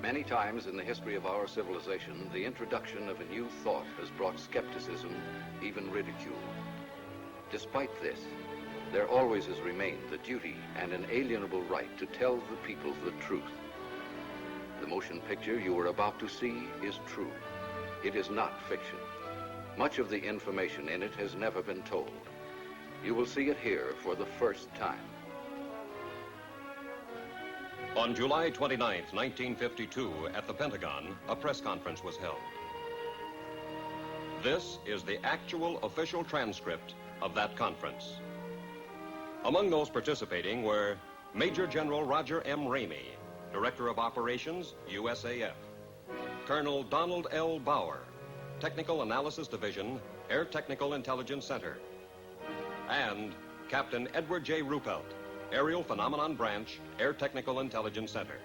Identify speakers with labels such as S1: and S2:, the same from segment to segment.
S1: Many times in the history of our civilization, the introduction of a new thought has brought skepticism, even ridicule. Despite this, there always has remained the duty and inalienable right to tell the people the truth. The motion picture you are about to see is true. It is not fiction. Much of the information in it has never been told. You will see it here for the first time.
S2: On July 29, 1952, at the Pentagon, a press conference was held. This is the actual official transcript of that conference. Among those participating were Major General Roger M. Ramey, Director of Operations, USAF; Colonel Donald L. Bauer, Technical Analysis Division, Air Technical Intelligence Center; and Captain Edward J. Ruppelt, Aerial Phenomenon Branch, Air Technical Intelligence Center.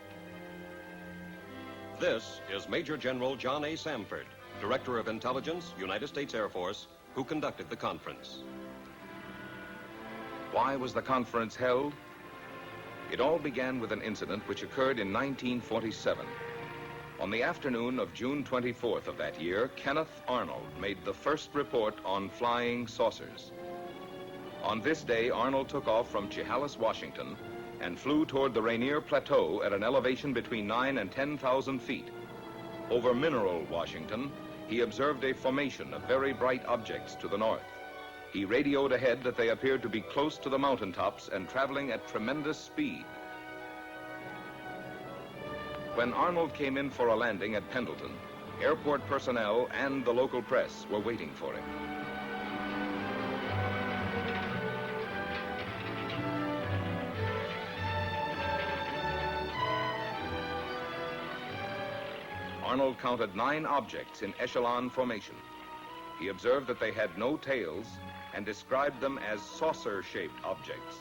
S2: This is Major General John A. Samford, Director of Intelligence, United States Air Force, who conducted the conference.
S3: Why was the conference held? It all began with an incident which occurred in 1947. On the afternoon of June 24th of that year, Kenneth Arnold made the first report on flying saucers. On this day, Arnold took off from Chehalis, Washington, and flew toward the Rainier Plateau at an elevation between 9,000 and 10,000 feet. Over Mineral, Washington, he observed a formation of very bright objects to the north. He radioed ahead that they appeared to be close to the mountaintops and traveling at tremendous speed. When Arnold came in for a landing at Pendleton, airport personnel and the local press were waiting for him. Arnold counted 9 objects in echelon formation. He observed that they had no tails and described them as saucer-shaped objects.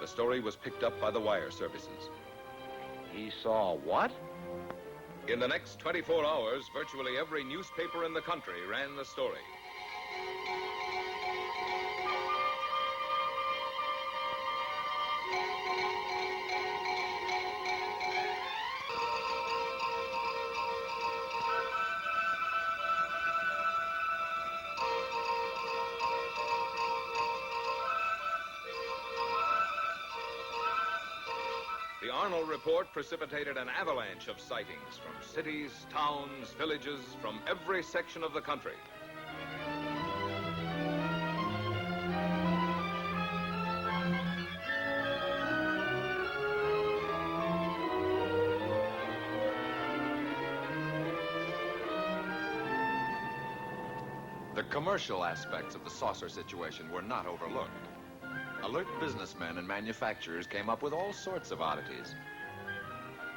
S3: The story was picked up by the wire services.
S4: He saw what?
S3: In the next 24 hours, virtually every newspaper in the country ran the story. The Arnold report precipitated an avalanche of sightings from cities, towns, villages, from every section of the country.
S5: The commercial aspects of the saucer situation were not overlooked. Alert businessmen and manufacturers came up with all sorts of oddities.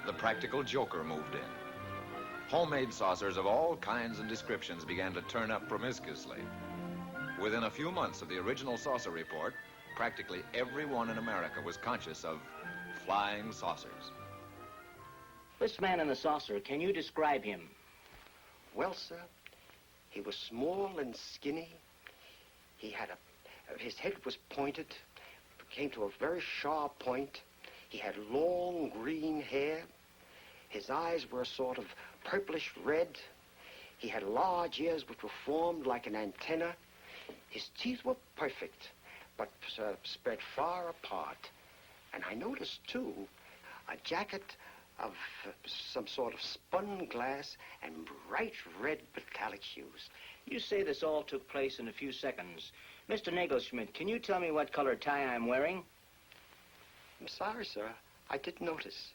S5: The practical joker moved in. Homemade saucers of all kinds and descriptions began to turn up promiscuously. Within a few months of the original saucer report, practically everyone in America was conscious of flying saucers.
S6: This man in the saucer, can you describe him?
S7: Well, sir, he was small and skinny. He had his head was pointed, came to a very sharp point. He had long green hair. His eyes were sort of purplish red. He had large ears which were formed like an antenna. His teeth were perfect, but spread far apart. And I noticed, too, a jacket of some sort of spun glass and bright red metallic hues.
S6: You say this all took place in a few seconds. Mr. Nagelschmidt, can you tell me what color tie I'm wearing?
S7: I'm sorry, sir. I didn't notice.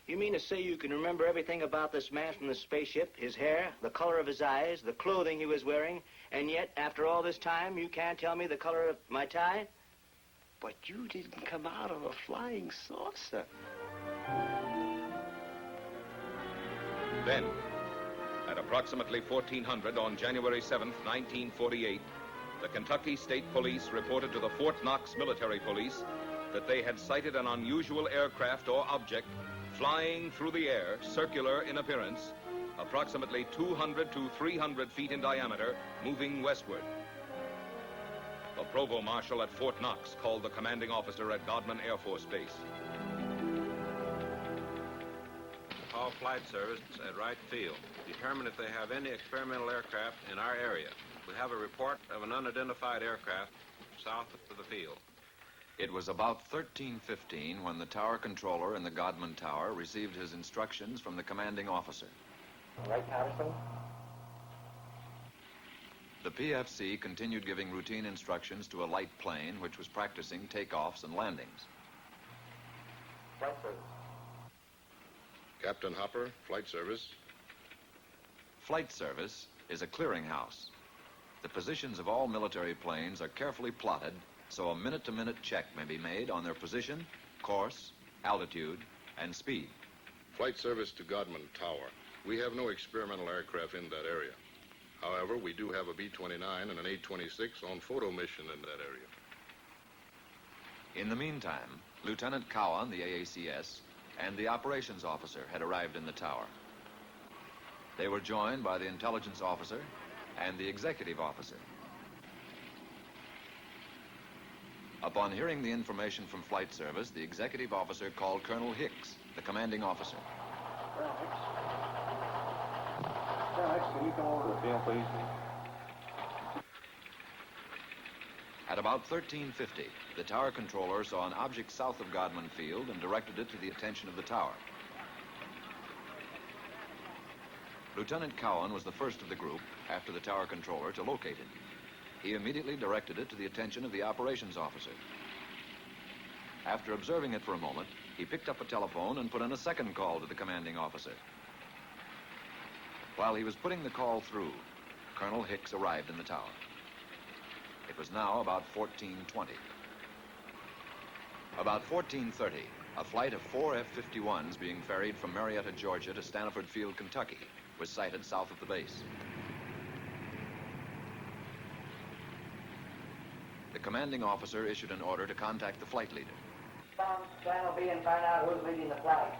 S6: You mean to say you can remember everything about this man from the spaceship, his hair, the color of his eyes, the clothing he was wearing, and yet, after all this time, you can't tell me the color of my tie?
S7: But you didn't come out of a flying saucer.
S3: Then, at approximately 1400 on January 7th, 1948, the Kentucky State Police reported to the Fort Knox Military Police that they had sighted an unusual aircraft or object flying through the air, circular in appearance, approximately 200 to 300 feet in diameter, moving westward. The Provost Marshal at Fort Knox called the commanding officer at Godman Air Force Base.
S8: Call Flight Service at Wright Field. Determine if they have any experimental aircraft in our area. We have a report of an unidentified aircraft south of the field.
S5: It was about 13:15 when the tower controller in the Godman Tower received his instructions from the commanding officer.
S7: Right, Patterson?
S5: The PFC continued giving routine instructions to a light plane which was practicing takeoffs and landings.
S7: Flight service.
S9: Captain Hopper, Flight Service.
S5: Flight Service is a clearinghouse. The positions of all military planes are carefully plotted so a minute-to-minute check may be made on their position, course, altitude, and speed.
S9: Flight Service to Godman Tower. We have no experimental aircraft in that area. However, we do have a B-29 and an A-26 on photo mission in that area.
S5: In the meantime, Lieutenant Cowan, the AACS, and the operations officer had arrived in the tower. They were joined by the intelligence officer and the executive officer. Upon hearing the information from Flight Service, the executive officer called Colonel Hicks, the commanding officer.
S10: Colonel Hicks, can you come over to the field, please?
S5: At about 13:50, the tower controller saw an object south of Godman Field and directed it to the attention of the tower. Lieutenant Cowan was the first of the group, after the tower controller, to locate it. He immediately directed it to the attention of the operations officer. After observing it for a moment, he picked up a telephone and put in a second call to the commanding officer. While he was putting the call through, Colonel Hicks arrived in the tower. It was now about 14:20. About 14:30, a flight of 4 F-51s being ferried from Marietta, Georgia to Stanford Field, Kentucky, was sighted south of the base. The commanding officer issued an order to contact the flight leader.
S6: Channel B and find out who's leading the flight.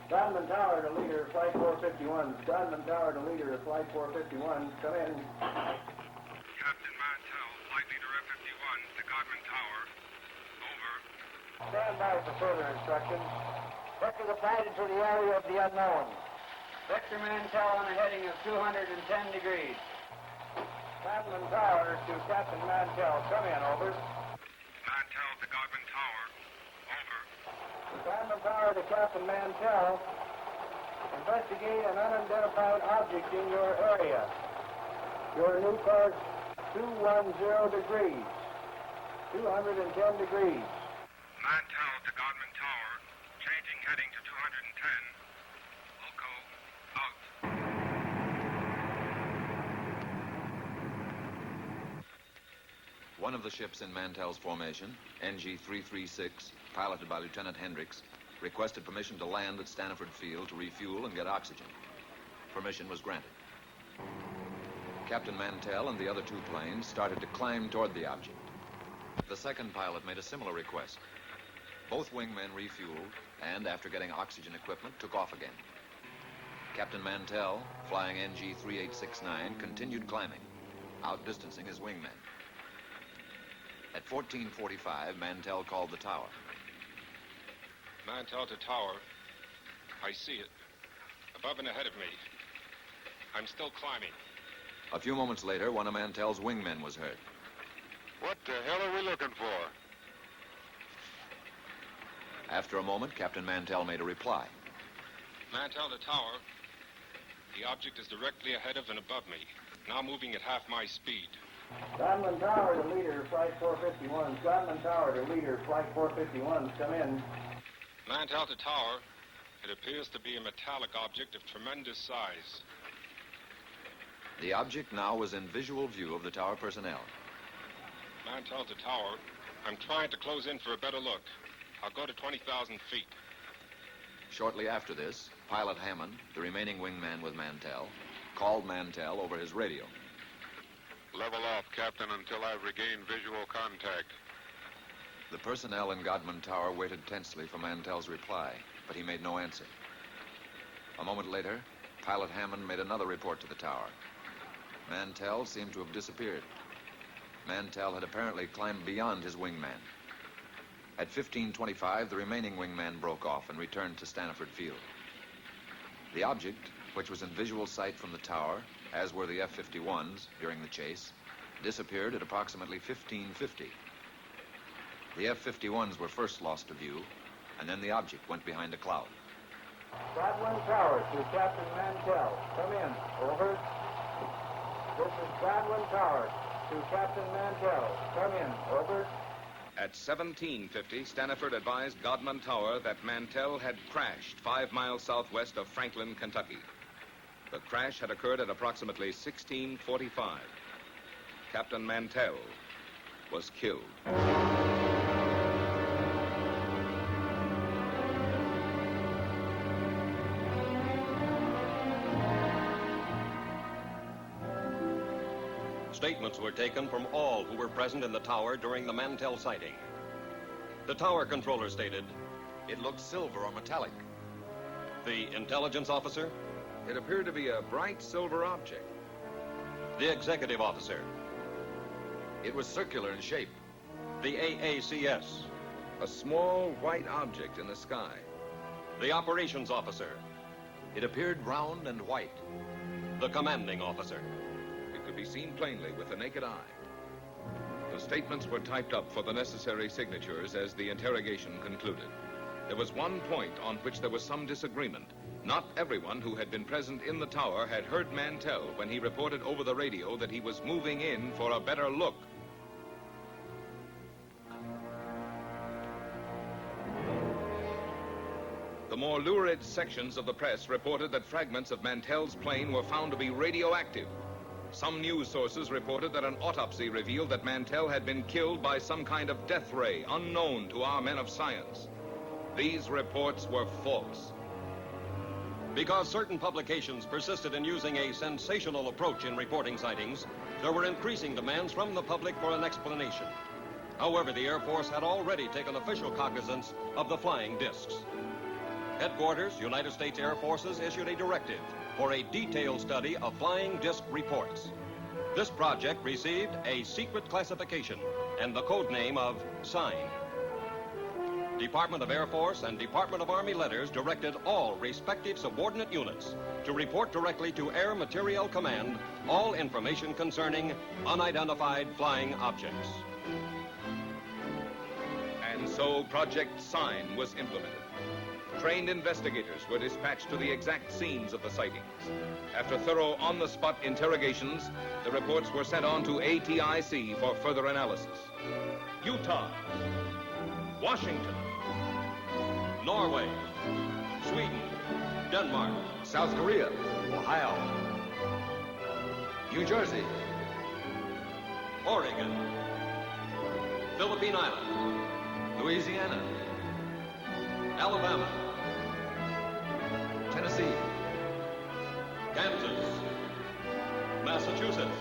S10: Godman Tower to leader, Flight 451. Godman Tower to leader, Flight 451. Come in.
S11: Captain Mantell, flight leader F-51 to Godman Tower. Over.
S10: Stand by for further instructions.
S6: Vector the flight into the area of the unknown. Vector Mantell on a heading of 210 degrees.
S10: Godman Tower to Captain Mantell. Come in, over.
S11: Mantell to Godman Tower. Over.
S10: Godman Tower to Captain Mantell. Investigate an unidentified object in your area. Your new course, 210 degrees. 210 degrees.
S11: Mantell to Godman Tower. Changing heading to 210. Loco, out.
S5: One of the ships in Mantell's formation, NG-336, piloted by Lieutenant Hendricks, requested permission to land at Stanford Field to refuel and get oxygen. Permission was granted. Captain Mantell and the other two planes started to climb toward the object. The second pilot made a similar request. Both wingmen refueled and, after getting oxygen equipment, took off again. Captain Mantell, flying NG-3869, continued climbing, outdistancing his wingmen. At 14:45, Mantell called the tower.
S11: Mantell to Tower. I see it. Above and ahead of me. I'm still climbing.
S5: A few moments later, one of Mantell's wingmen was heard.
S11: What the hell are we looking for?
S5: After a moment, Captain Mantell made a reply.
S11: Mantell to Tower. The object is directly ahead of and above me. Now moving at half my speed.
S10: Godman Tower to leader, Flight 451. Godman Tower to leader, Flight 451. Come in.
S11: Mantell to Tower. It appears to be a metallic object of tremendous size.
S5: The object now was in visual view of the tower personnel.
S11: Mantell to Tower. I'm trying to close in for a better look. I'll go to 20,000 feet.
S5: Shortly after this, Pilot Hammond, the remaining wingman with Mantell, called Mantell over his radio.
S11: Level off, Captain, until I've regained visual contact.
S5: The personnel in Godman Tower waited tensely for Mantell's reply, but he made no answer. A moment later, Pilot Hammond made another report to the tower. Mantell seemed to have disappeared. Mantell had apparently climbed beyond his wingman. At 15:25, the remaining wingman broke off and returned to Stanford Field. The object, which was in visual sight from the tower, as were the F-51s during the chase, disappeared at approximately 1550. The F-51s were first lost to view, and then the object went behind a cloud.
S10: Godwin Tower to Captain Mantell. Come in. Over. This is Godwin Tower to Captain Mantell. Come in. Over.
S3: At 1750, Staniford advised Godman Tower that Mantell had crashed 5 miles southwest of Franklin, Kentucky. The crash had occurred at approximately 1645. Captain Mantell was killed.
S2: Statements were taken from all who were present in the tower during the Mantell sighting. The tower controller stated,
S5: It looked silver or metallic.
S2: the intelligence officer,
S3: It appeared to be a bright silver object.
S2: the executive officer,
S5: It was circular in shape.
S2: the AACS,
S3: A small white object in the sky.
S2: the operations officer,
S5: It appeared round and white.
S2: the commanding officer.
S3: It could be seen plainly with the naked eye. The statements were typed up for the necessary signatures as the interrogation concluded. There was one point on which there was some disagreement. Not everyone who had been present in the tower had heard Mantell when he reported over the radio that he was moving in for a better look. The more lurid sections of the press reported that fragments of Mantell's plane were found to be radioactive. Some news sources reported that an autopsy revealed that Mantell had been killed by some kind of death ray unknown to our men of science. These reports were false.
S2: Because certain publications persisted in using a sensational approach in reporting sightings, there were increasing demands from the public for an explanation. However, the Air Force had already taken official cognizance of the flying discs. Headquarters, United States Air Forces, issued a directive for a detailed study of flying disc reports. This project received a secret classification and the code name of SIGN. Department of Air Force and Department of Army letters directed all respective subordinate units to report directly to Air Materiel Command all information concerning unidentified flying objects.
S3: And so Project SIGN was implemented. Trained investigators were dispatched to the exact scenes of the sightings. After thorough on-the-spot interrogations, the reports were sent on to ATIC for further analysis. Utah, Washington,
S2: Norway, Sweden, Denmark,
S5: South Korea, Ohio, New Jersey,
S2: Oregon, Philippine Island,
S5: Louisiana,
S2: Alabama,
S5: Tennessee,
S2: Kansas, Massachusetts.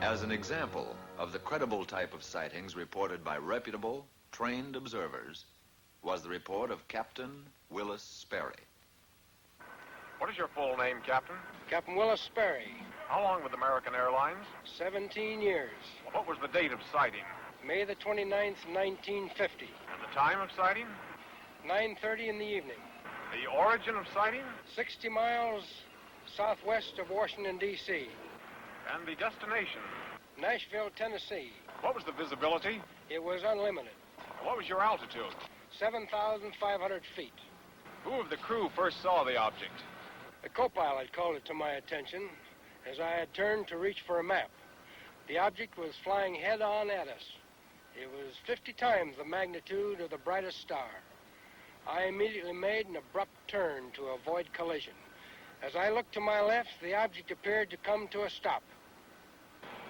S5: As an example of the credible type of sightings reported by reputable, trained observers was the report of Captain Willis Sperry.
S11: What is your full name, Captain?
S12: Captain Willis Sperry,
S11: How long with American Airlines?
S12: 17 years.
S11: What was the date of sighting?
S12: May the 29th, 1950.
S11: And the time of sighting?
S12: 9:30 in the evening.
S11: The origin of sighting?
S12: 60 miles southwest of Washington, D.C.
S11: And the destination?
S12: Nashville, Tennessee.
S11: What was the visibility?
S12: It was unlimited.
S11: What was your altitude?
S12: 7,500 feet.
S11: Who of the crew first saw the object?
S12: The co-pilot called it to my attention as I had turned to reach for a map. The object was flying head-on at us. It was 50 times the magnitude of the brightest star. I immediately made an abrupt turn to avoid collision. As I looked to my left, the object appeared to come to a stop.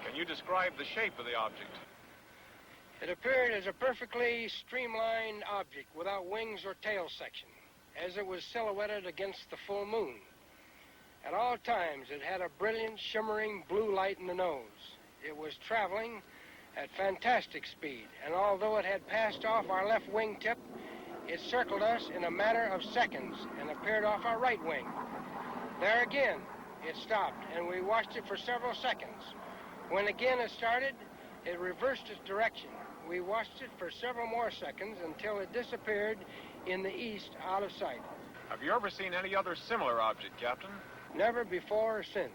S11: Can you describe the shape of the object?
S12: It appeared as a perfectly streamlined object without wings or tail section, as it was silhouetted against the full moon. At all times, it had a brilliant, shimmering blue light in the nose. It was traveling at fantastic speed, and although it had passed off our left wingtip, it circled us in a matter of seconds and appeared off our right wing. There again, it stopped, and we watched it for several seconds. When again it started, it reversed its direction. We watched it for several more seconds until it disappeared in the east out of sight.
S11: Have you ever seen any other similar object, Captain?
S12: Never before or since.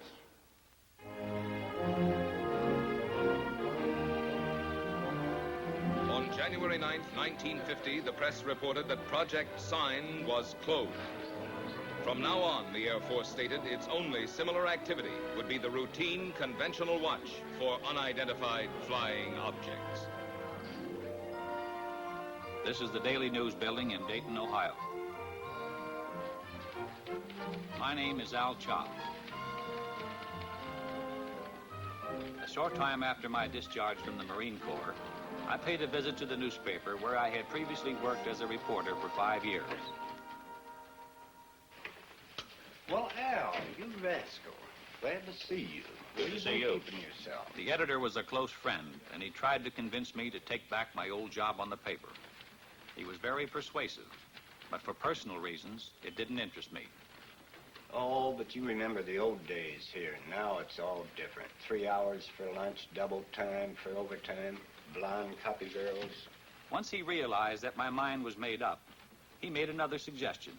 S3: On January 9th, 1950, the press reported that Project Sign was closed. From now on, the Air Force stated its only similar activity would be the routine conventional watch for unidentified flying objects.
S13: This is the Daily News building in Dayton, Ohio. My name is Al Chop. A short time after my discharge from the Marine Corps, I paid a visit to the newspaper where I had previously worked as a reporter for 5 years.
S14: Well, Al, you rascal. Glad to see you. Where you been keeping yourself?
S13: The editor was a close friend, and he tried to convince me to take back my old job on the paper. He was very persuasive, but for personal reasons, it didn't interest me.
S14: Oh, but you remember the old days here. Now it's all different. 3 hours for lunch, double time for overtime, blonde copy girls.
S13: Once he realized that my mind was made up, he made another suggestion.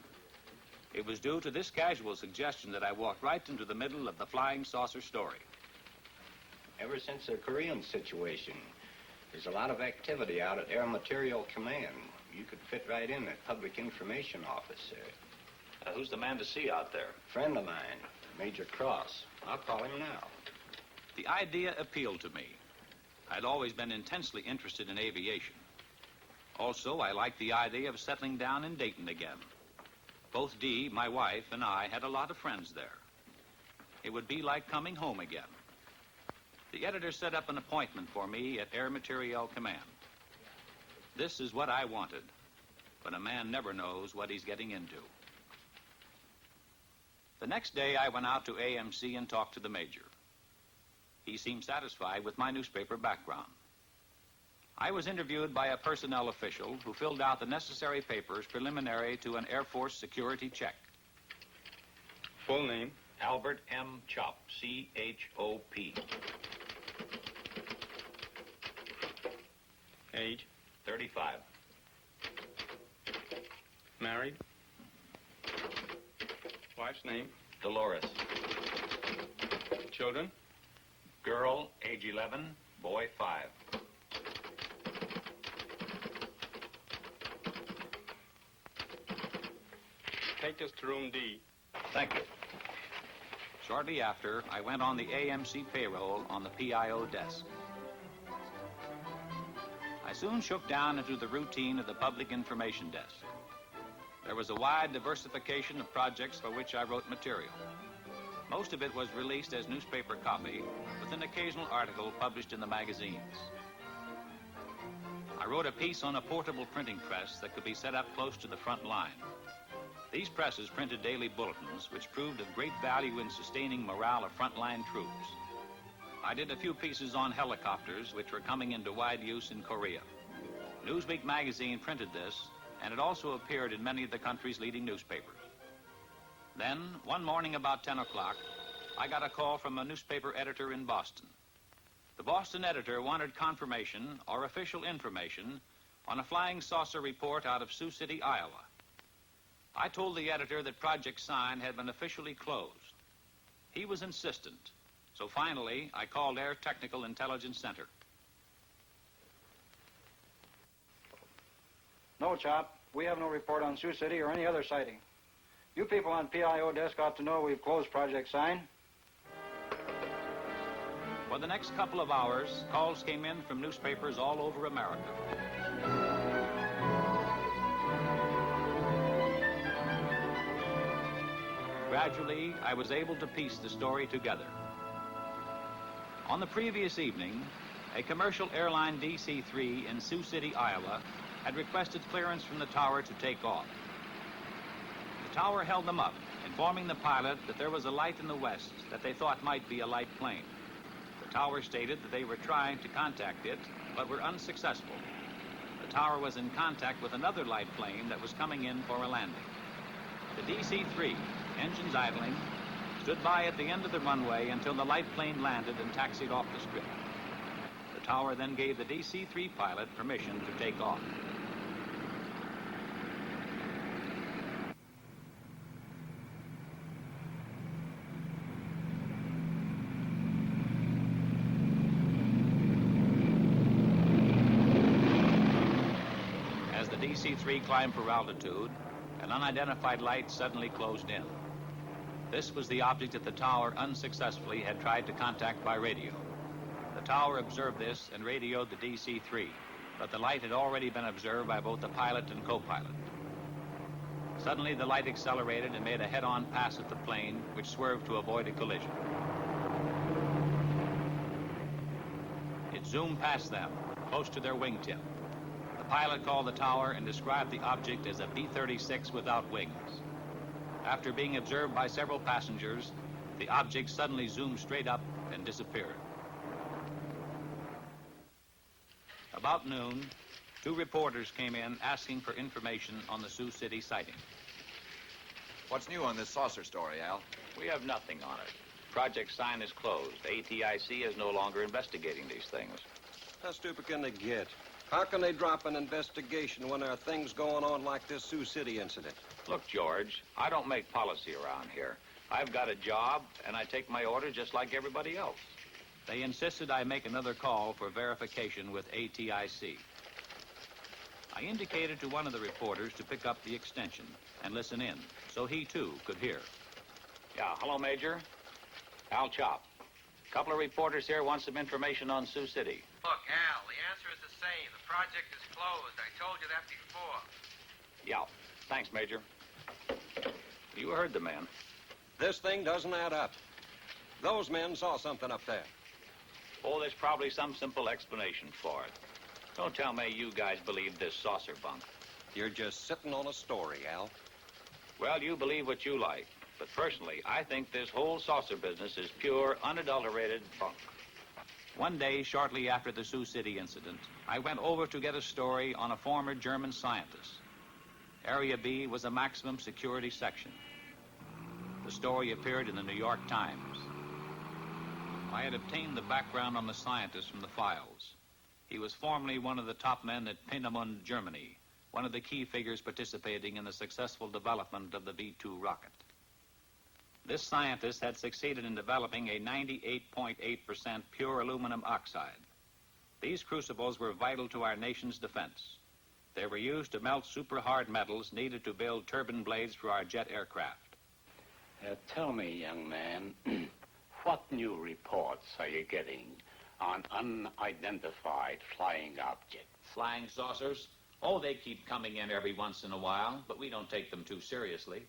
S13: It was due to this casual suggestion that I walked right into the middle of the flying saucer story.
S14: Ever since the Korean situation, there's a lot of activity out at Air Material Command. You could fit right in that public information office there.
S13: Who's the man to see out there?
S14: Friend of mine, Major Cross. I'll call him now.
S13: The idea appealed to me. I'd always been intensely interested in aviation. Also, I liked the idea of settling down in Dayton again. Both Dee, my wife, and I had a lot of friends there. It would be like coming home again. The editor set up an appointment for me at Air Materiel Command. This is what I wanted, but a man never knows what he's getting into. The next day, I went out to AMC and talked to the major. He seemed satisfied with my newspaper background. I was interviewed by a personnel official who filled out the necessary papers preliminary to an Air Force security check.
S11: Full name?
S13: Albert M. Chop, C-H-O-P.
S11: Age?
S13: 35.
S11: Married? Wife's name?
S13: Dolores.
S11: Children?
S13: Girl, age 11, boy 5.
S11: Take us to room D.
S13: Thank you. Shortly after, I went on the AMC payroll on the PIO desk. I soon shook down into the routine of the public information desk. There was a wide diversification of projects for which I wrote material. Most of it was released as newspaper copy, with an occasional article published in the magazines. I wrote a piece on a portable printing press that could be set up close to the front line. These presses printed daily bulletins, which proved of great value in sustaining morale of frontline troops. I did a few pieces on helicopters, which were coming into wide use in Korea. Newsweek magazine printed this, and it also appeared in many of the country's leading newspapers. Then, one morning about 10 o'clock, I got a call from a newspaper editor in Boston. The Boston editor wanted confirmation or official information on a flying saucer report out of Sioux City, Iowa. I told the editor that Project Sign had been officially closed. He was insistent, so finally I called Air Technical Intelligence Center.
S10: No, Chop. We have no report on Sioux City or any other sighting. You people on PIO desk ought to know we've closed Project Sign.
S13: For the next couple of hours, calls came in from newspapers all over America. Gradually, I was able to piece the story together. On the previous evening, a commercial airline DC-3 in Sioux City, Iowa, had requested clearance from the tower to take off. The tower held them up, informing the pilot that there was a light in the west that they thought might be a light plane. The tower stated that they were trying to contact it, but were unsuccessful. The tower was in contact with another light plane that was coming in for a landing. The DC-3, engines idling, stood by at the end of the runway until the light plane landed and taxied off the strip. The tower then gave the DC-3 pilot permission to take off. DC-3 climbed for altitude, an unidentified light suddenly closed in. This was the object that the tower unsuccessfully had tried to contact by radio. The tower observed this and radioed the DC-3, but the light had already been observed by both the pilot and co-pilot. Suddenly, the light accelerated and made a head-on pass at the plane, which swerved to avoid a collision. It zoomed past them, close to their wingtip. The pilot called the tower and described the object as a B-36 without wings. After being observed by several passengers, the object suddenly zoomed straight up and disappeared. About noon, 2 reporters came in asking for information on the Sioux City sighting.
S5: What's new on this saucer story, Al?
S13: We have nothing on it. Project Sign is closed. ATIC is no longer investigating these things.
S2: How stupid can they get? How can they drop an investigation when there are things going on like this Sioux City incident?
S13: Look, George, I don't make policy around here. I've got a job, and I take my orders just like everybody else. They insisted I make another call for verification with ATIC. I indicated to one of the reporters to pick up the extension and listen in, so he, too, could hear. Yeah, hello, Major. Al Chop. A couple of reporters here want some information on Sioux City.
S15: Look, Al, the answer is the same. The project is closed. I told you that before.
S13: Yeah, thanks, Major. You heard the man.
S2: This thing doesn't add up. Those men saw something up there.
S13: Oh, there's probably some simple explanation for it. Don't tell me you guys believe this saucer bunk.
S2: You're just sitting on a story, Al.
S13: Well, you believe what you like. But personally, I think this whole saucer business is pure, unadulterated bunk. One day, shortly after the Sioux City incident, I went over to get a story on a former German scientist. Area B was a maximum security section. The story appeared in the New York Times. I had obtained the background on the scientist from the files. He was formerly one of the top men at Peenemünde, Germany, one of the key figures participating in the successful development of the V-2 rocket. This scientist had succeeded in developing a 98.8% pure aluminum oxide. These crucibles were vital to our nation's defense. They were used to melt super-hard metals needed to build turbine blades for our jet aircraft.
S16: Tell me, young man, what new reports are you getting on unidentified flying objects?
S13: Flying saucers? Oh, they keep coming in every once in a while, but we don't take them too seriously.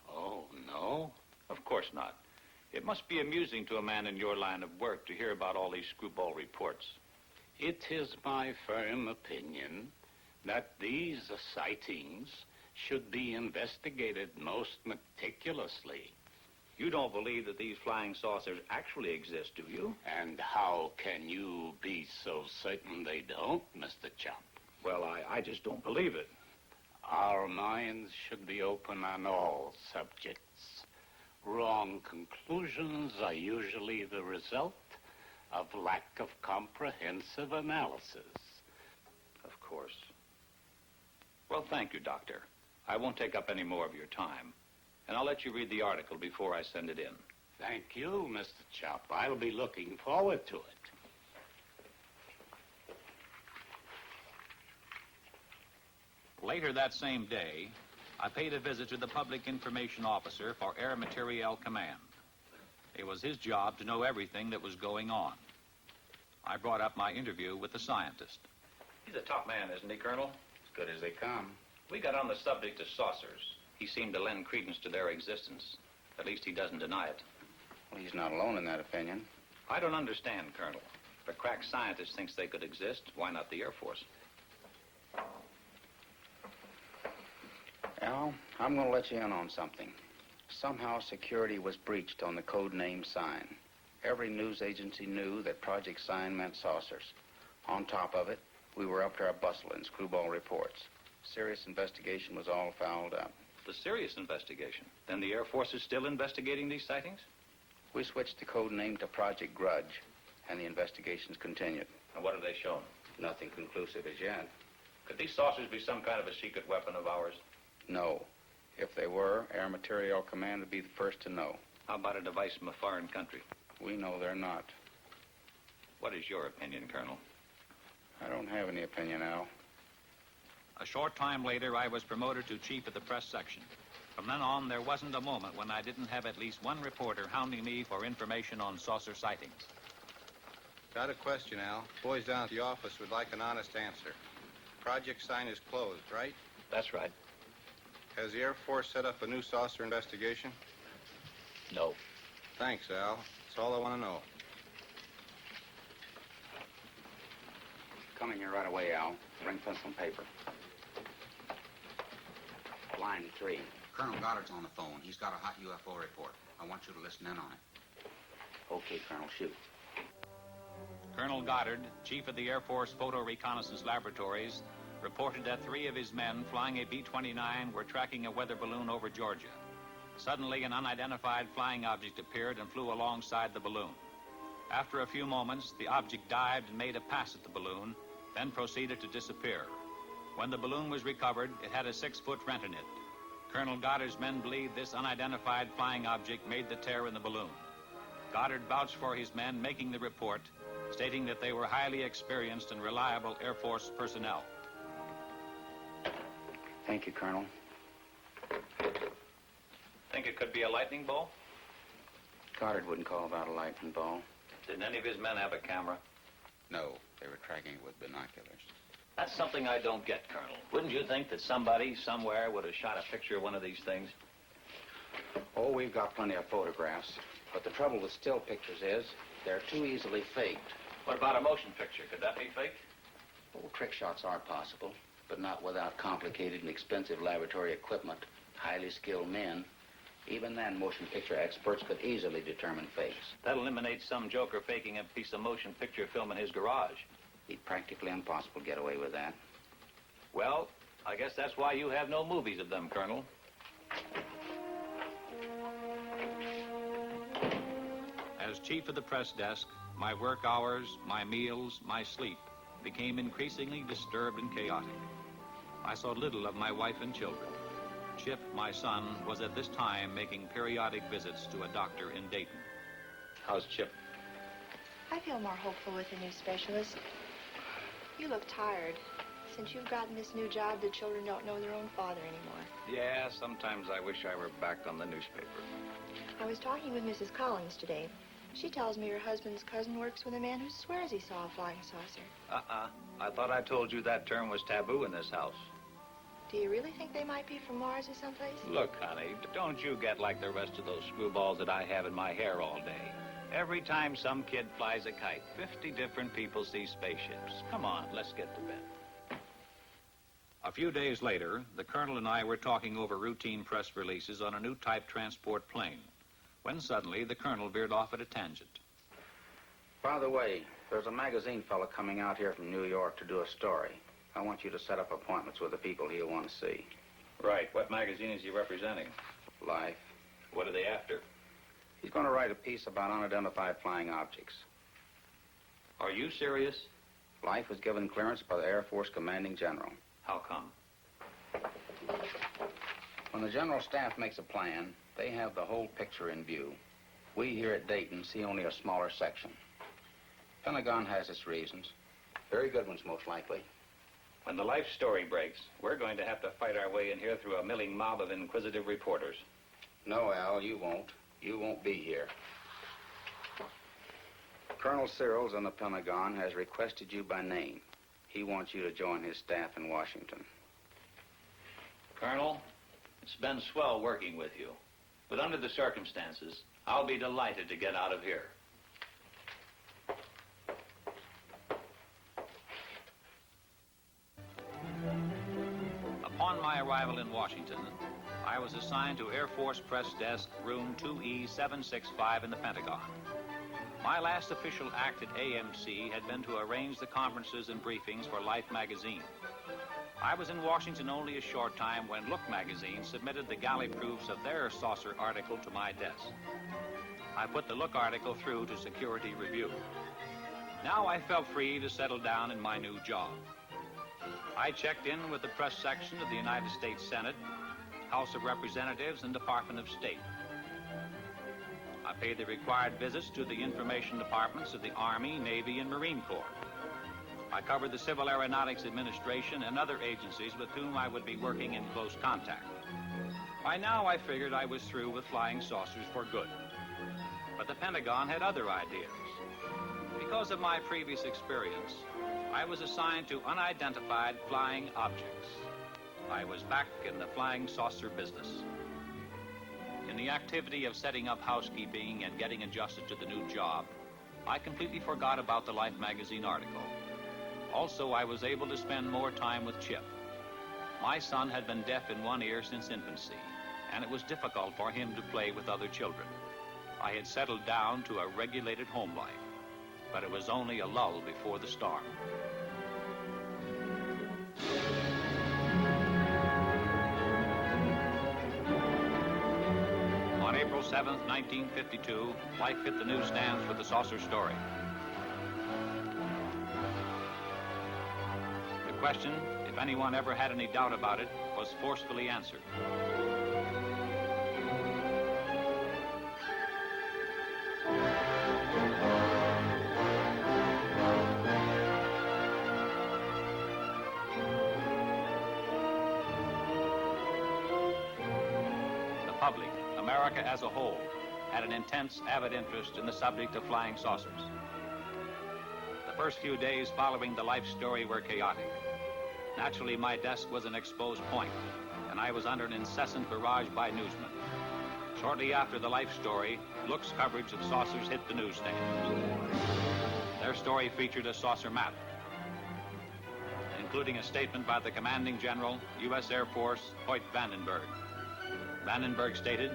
S16: Oh, no?
S13: Of course not. It must be amusing to a man in your line of work to hear about all these screwball reports.
S16: It is my firm opinion that these sightings should be investigated most meticulously.
S13: You don't believe that these flying saucers actually exist, do you?
S16: And how can you be so certain they don't, Mr. Chop?
S13: Well, I just don't believe it.
S16: Our minds should be open on all subjects. Wrong conclusions are usually the result of lack of comprehensive analysis.
S13: Of course. Well, thank you, Doctor. I won't take up any more of your time. And I'll let you read the article before I send it in.
S16: Thank you, Mr. Chop. I'll be looking forward to it.
S13: Later that same day, I paid a visit to the Public Information Officer for Air Materiel Command. It was his job to know everything that was going on. I brought up my interview with the scientist. He's a top man, isn't he, Colonel?
S16: As good as they come.
S13: We got on the subject of saucers. He seemed to lend credence to their existence. At least he doesn't deny it.
S17: Well, he's not alone in that opinion.
S13: I don't understand, Colonel. If a crack scientist thinks they could exist, why not the Air Force?
S17: Al, I'm going to let you in on something. Somehow security was breached on the code name Sign. Every news agency knew that Project Sign meant saucers. On top of it, we were up to our bustle in screwball reports. Serious investigation was all fouled up.
S13: The serious investigation? Then the Air Force is still investigating these sightings?
S17: We switched the code name to Project Grudge, and the investigations continued.
S13: And what have they shown?
S17: Nothing conclusive as yet.
S13: Could these saucers be some kind of a secret weapon of ours?
S17: No. If they were, Air Materiel Command would be the first to know.
S13: How about a device from a foreign country?
S17: We know they're not.
S13: What is your opinion, Colonel?
S17: I don't have any opinion, Al.
S13: A short time later, I was promoted to chief of the press section. From then on, there wasn't a moment when I didn't have at least one reporter hounding me for information on saucer sightings.
S8: Got a question, Al. Boys down at the office would like an honest answer. Project sign is closed, right?
S14: That's right.
S8: Has the Air Force set up a new saucer investigation?
S14: No.
S8: Thanks, Al. That's all I want to know.
S17: Come in here right away, Al. Bring pencil and paper. Line 3.
S18: Colonel Goddard's on the phone. He's got a hot UFO report. I want you to listen in on it.
S17: Okay, Colonel, shoot.
S13: Colonel Goddard, chief of the Air Force Photo Reconnaissance Laboratories, reported that 3 of his men flying a B-29 were tracking a weather balloon over Georgia. Suddenly, an unidentified flying object appeared and flew alongside the balloon. After a few moments, the object dived and made a pass at the balloon, then proceeded to disappear. When the balloon was recovered, it had a 6-foot rent in it. Colonel Goddard's men believed this unidentified flying object made the tear in the balloon. Goddard vouched for his men making the report, stating that they were highly experienced and reliable Air Force personnel.
S17: Thank you, Colonel.
S13: Think it could be a lightning bolt?
S17: Goddard wouldn't call that a lightning ball.
S13: Didn't any of his men have a camera?
S18: No, they were tracking it with binoculars.
S13: That's something I don't get, Colonel. Wouldn't you think that somebody, somewhere, would have shot a picture of one of these things?
S17: Oh, we've got plenty of photographs. But the trouble with still pictures is they're too easily faked.
S13: What about a motion picture? Could that be faked?
S17: Oh, trick shots are possible, but not without complicated and expensive laboratory equipment, highly skilled men. Even then, motion picture experts could easily determine fakes.
S13: That eliminates some joker faking a piece of motion picture film in his garage.
S17: It'd be practically impossible to get away with that.
S13: Well, I guess that's why you have no movies of them, Colonel. As chief of the press desk, my work hours, my meals, my sleep became increasingly disturbed and chaotic. I saw little of my wife and children. Chip, my son, was at this time making periodic visits to a doctor in Dayton. How's Chip?
S19: I feel more hopeful with the new specialist. You look tired. Since you've gotten this new job, the children don't know their own father anymore.
S13: Yeah, sometimes I wish I were back on the newspaper.
S19: I was talking with Mrs. Collins today. She tells me her husband's cousin works with a man who swears he saw a flying saucer.
S13: I thought I told you that term was taboo in this house.
S19: Do you really think they might be from Mars or someplace?
S13: Look, honey, don't you get like the rest of those screwballs that I have in my hair all day. Every time some kid flies a kite, 50 different people see spaceships. Come on, let's get to bed. A few days later, the colonel and I were talking over routine press releases on a new type transport plane, when suddenly the colonel veered off at a tangent.
S17: By the way, there's a magazine fellow coming out here from New York to do a story. I want you to set up appointments with the people he'll want to see.
S13: Right. What magazine is he representing?
S17: Life.
S13: What are they after?
S17: He's going to write a piece about unidentified flying objects.
S13: Are you serious?
S17: Life was given clearance by the Air Force Commanding General.
S13: How come?
S17: When the General Staff makes a plan, they have the whole picture in view. We here at Dayton see only a smaller section. Pentagon has its reasons. Very good ones, most likely.
S13: When the Life story breaks, we're going to have to fight our way in here through a milling mob of inquisitive reporters.
S17: No, Al, you won't. You won't be here. Colonel Searles in the Pentagon has requested you by name. He wants you to join his staff in Washington.
S13: Colonel, it's been swell working with you. But under the circumstances, I'll be delighted to get out of here. Upon my arrival in Washington, I was assigned to Air Force Press Desk, room 2E765 in the Pentagon. My last official act at AMC had been to arrange the conferences and briefings for Life magazine. I was in Washington only a short time when Look magazine submitted the galley proofs of their saucer article to my desk. I put the Look article through to security review. Now I felt free to settle down in my new job. I checked in with the press section of the United States Senate, House of Representatives, and Department of State. I paid the required visits to the information departments of the Army, Navy, and Marine Corps. I covered the Civil Aeronautics Administration and other agencies with whom I would be working in close contact. By now, I figured I was through with flying saucers for good. But the Pentagon had other ideas. Because of my previous experience, I was assigned to unidentified flying objects. I was back in the flying saucer business. In the activity of setting up housekeeping and getting adjusted to the new job, I completely forgot about the Life magazine article. Also, I was able to spend more time with Chip. My son had been deaf in one ear since infancy, and it was difficult for him to play with other children. I had settled down to a regulated home life, but it was only a lull before the storm. On April 7th, 1952, Life hit the newsstands with the saucer story. The question, if anyone ever had any doubt about it, was forcefully answered. The public, America as a whole, had an intense, avid interest in the subject of flying saucers. The first few days following the Life story were chaotic. Naturally, my desk was an exposed point, and I was under an incessant barrage by newsmen. Shortly after the Life story, Look's coverage of saucers hit the newsstand. Their story featured a saucer map, including a statement by the commanding general, U.S. Air Force, Hoyt Vandenberg. Vandenberg stated,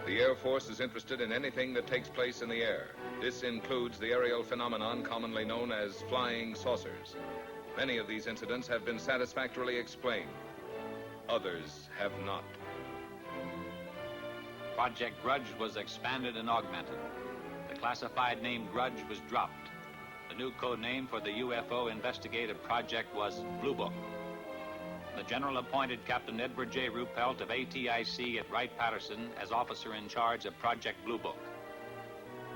S3: "The Air Force is interested in anything that takes place in the air. This includes the aerial phenomenon commonly known as flying saucers. Many of these incidents have been satisfactorily explained. Others have not."
S13: Project Grudge was expanded and augmented. The classified name Grudge was dropped. The new code name for the UFO investigative project was Blue Book. The general appointed Captain Edward J. Ruppelt of ATIC at Wright-Patterson as officer in charge of Project Blue Book.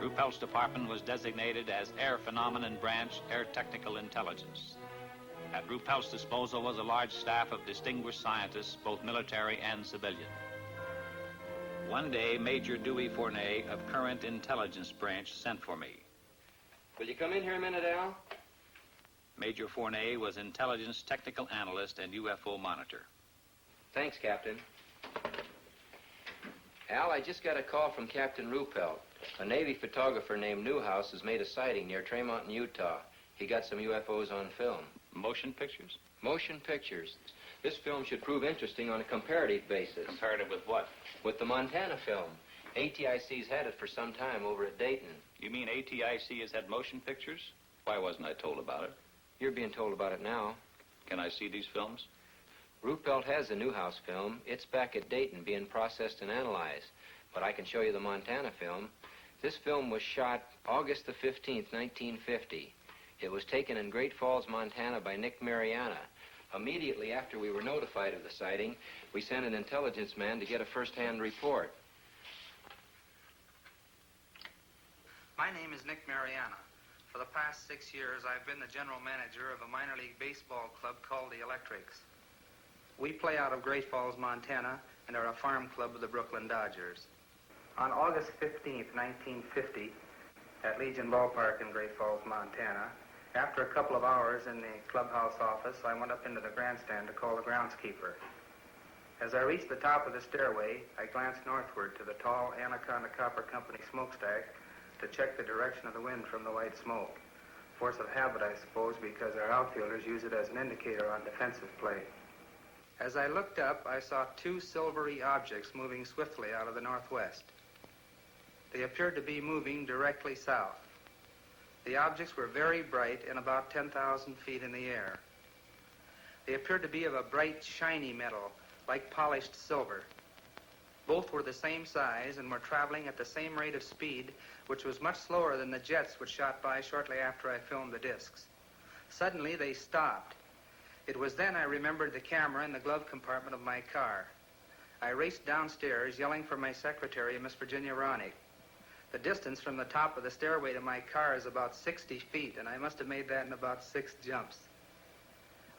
S13: Ruppelt's department was designated as Air Phenomenon Branch, Air Technical Intelligence. At Ruppelt's disposal was a large staff of distinguished scientists, both military and civilian. One day, Major Dewey Fournay of Current Intelligence Branch sent for me.
S6: Will you come in here a minute, Al?
S13: Major Fournay was intelligence technical analyst and UFO monitor.
S20: Thanks, Captain. Al, I just got a call from Captain Ruppelt. A Navy photographer named Newhouse has made a sighting near Tremont in Utah. He got some UFOs on film.
S13: Motion pictures?
S20: Motion pictures. This film should prove interesting on a comparative basis.
S13: Comparative with what?
S20: With the Montana film. ATIC's had it for some time over at Dayton.
S13: You mean ATIC has had motion pictures? Why wasn't I told about it?
S20: You're being told about it now.
S13: Can I see these films?
S20: Ruppelt has the Newhouse film. It's back at Dayton being processed and analyzed. But I can show you the Montana film. This film was shot August the 15th, 1950. It was taken in Great Falls, Montana by Nick Mariana. Immediately after we were notified of the sighting, we sent an intelligence man to get a first-hand report.
S21: My name is Nick Mariana. For the past 6 years, I've been the general manager of a minor league baseball club called the Electrics. We play out of Great Falls, Montana, and are a farm club of the Brooklyn Dodgers. On August 15th, 1950, at Legion Ballpark in Great Falls, Montana, after a couple of hours in the clubhouse office, I went up into the grandstand to call the groundskeeper. As I reached the top of the stairway, I glanced northward to the tall Anaconda Copper Company smokestack to check the direction of the wind from the white smoke. Force of habit, I suppose, because our outfielders use it as an indicator on defensive play. As I looked up, I saw two silvery objects moving swiftly out of the northwest. They appeared to be moving directly south. The objects were very bright and about 10,000 feet in the air. They appeared to be of a bright, shiny metal, like polished silver. Both were the same size and were traveling at the same rate of speed, which was much slower than the jets which shot by shortly after I filmed the discs. Suddenly, they stopped. It was then I remembered the camera in the glove compartment of my car. I raced downstairs, yelling for my secretary, Miss Virginia Ronick. The distance from the top of the stairway to my car is about 60 feet, and I must have made that in about 6 jumps.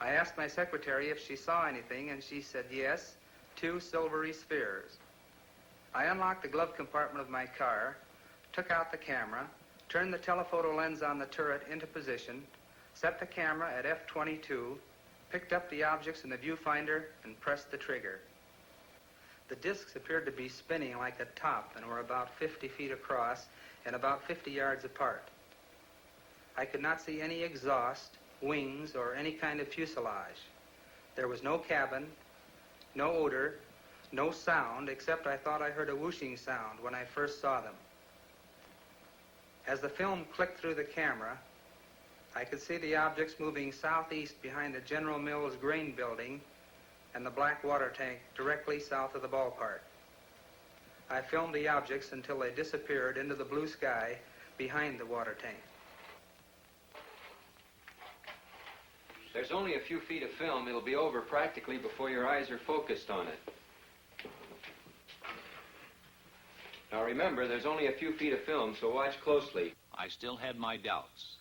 S21: I asked my secretary if she saw anything, and she said yes, 2 silvery spheres. I unlocked the glove compartment of my car, took out the camera, turned the telephoto lens on the turret into position, set the camera at f/22, picked up the objects in the viewfinder, and pressed the trigger. The discs appeared to be spinning like a top and were about 50 feet across and about 50 yards apart. I could not see any exhaust, wings, or any kind of fuselage. There was no cabin, no odor, no sound, except I thought I heard a whooshing sound when I first saw them. As the film clicked through the camera, I could see the objects moving southeast behind the General Mills grain building and the black water tank directly south of the ballpark. I filmed the objects until they disappeared into the blue sky behind the water tank.
S20: There's only a few feet of film. It'll be over practically before your eyes are focused on it. Now remember, there's only a few feet of film, so watch closely.
S13: I still had my doubts,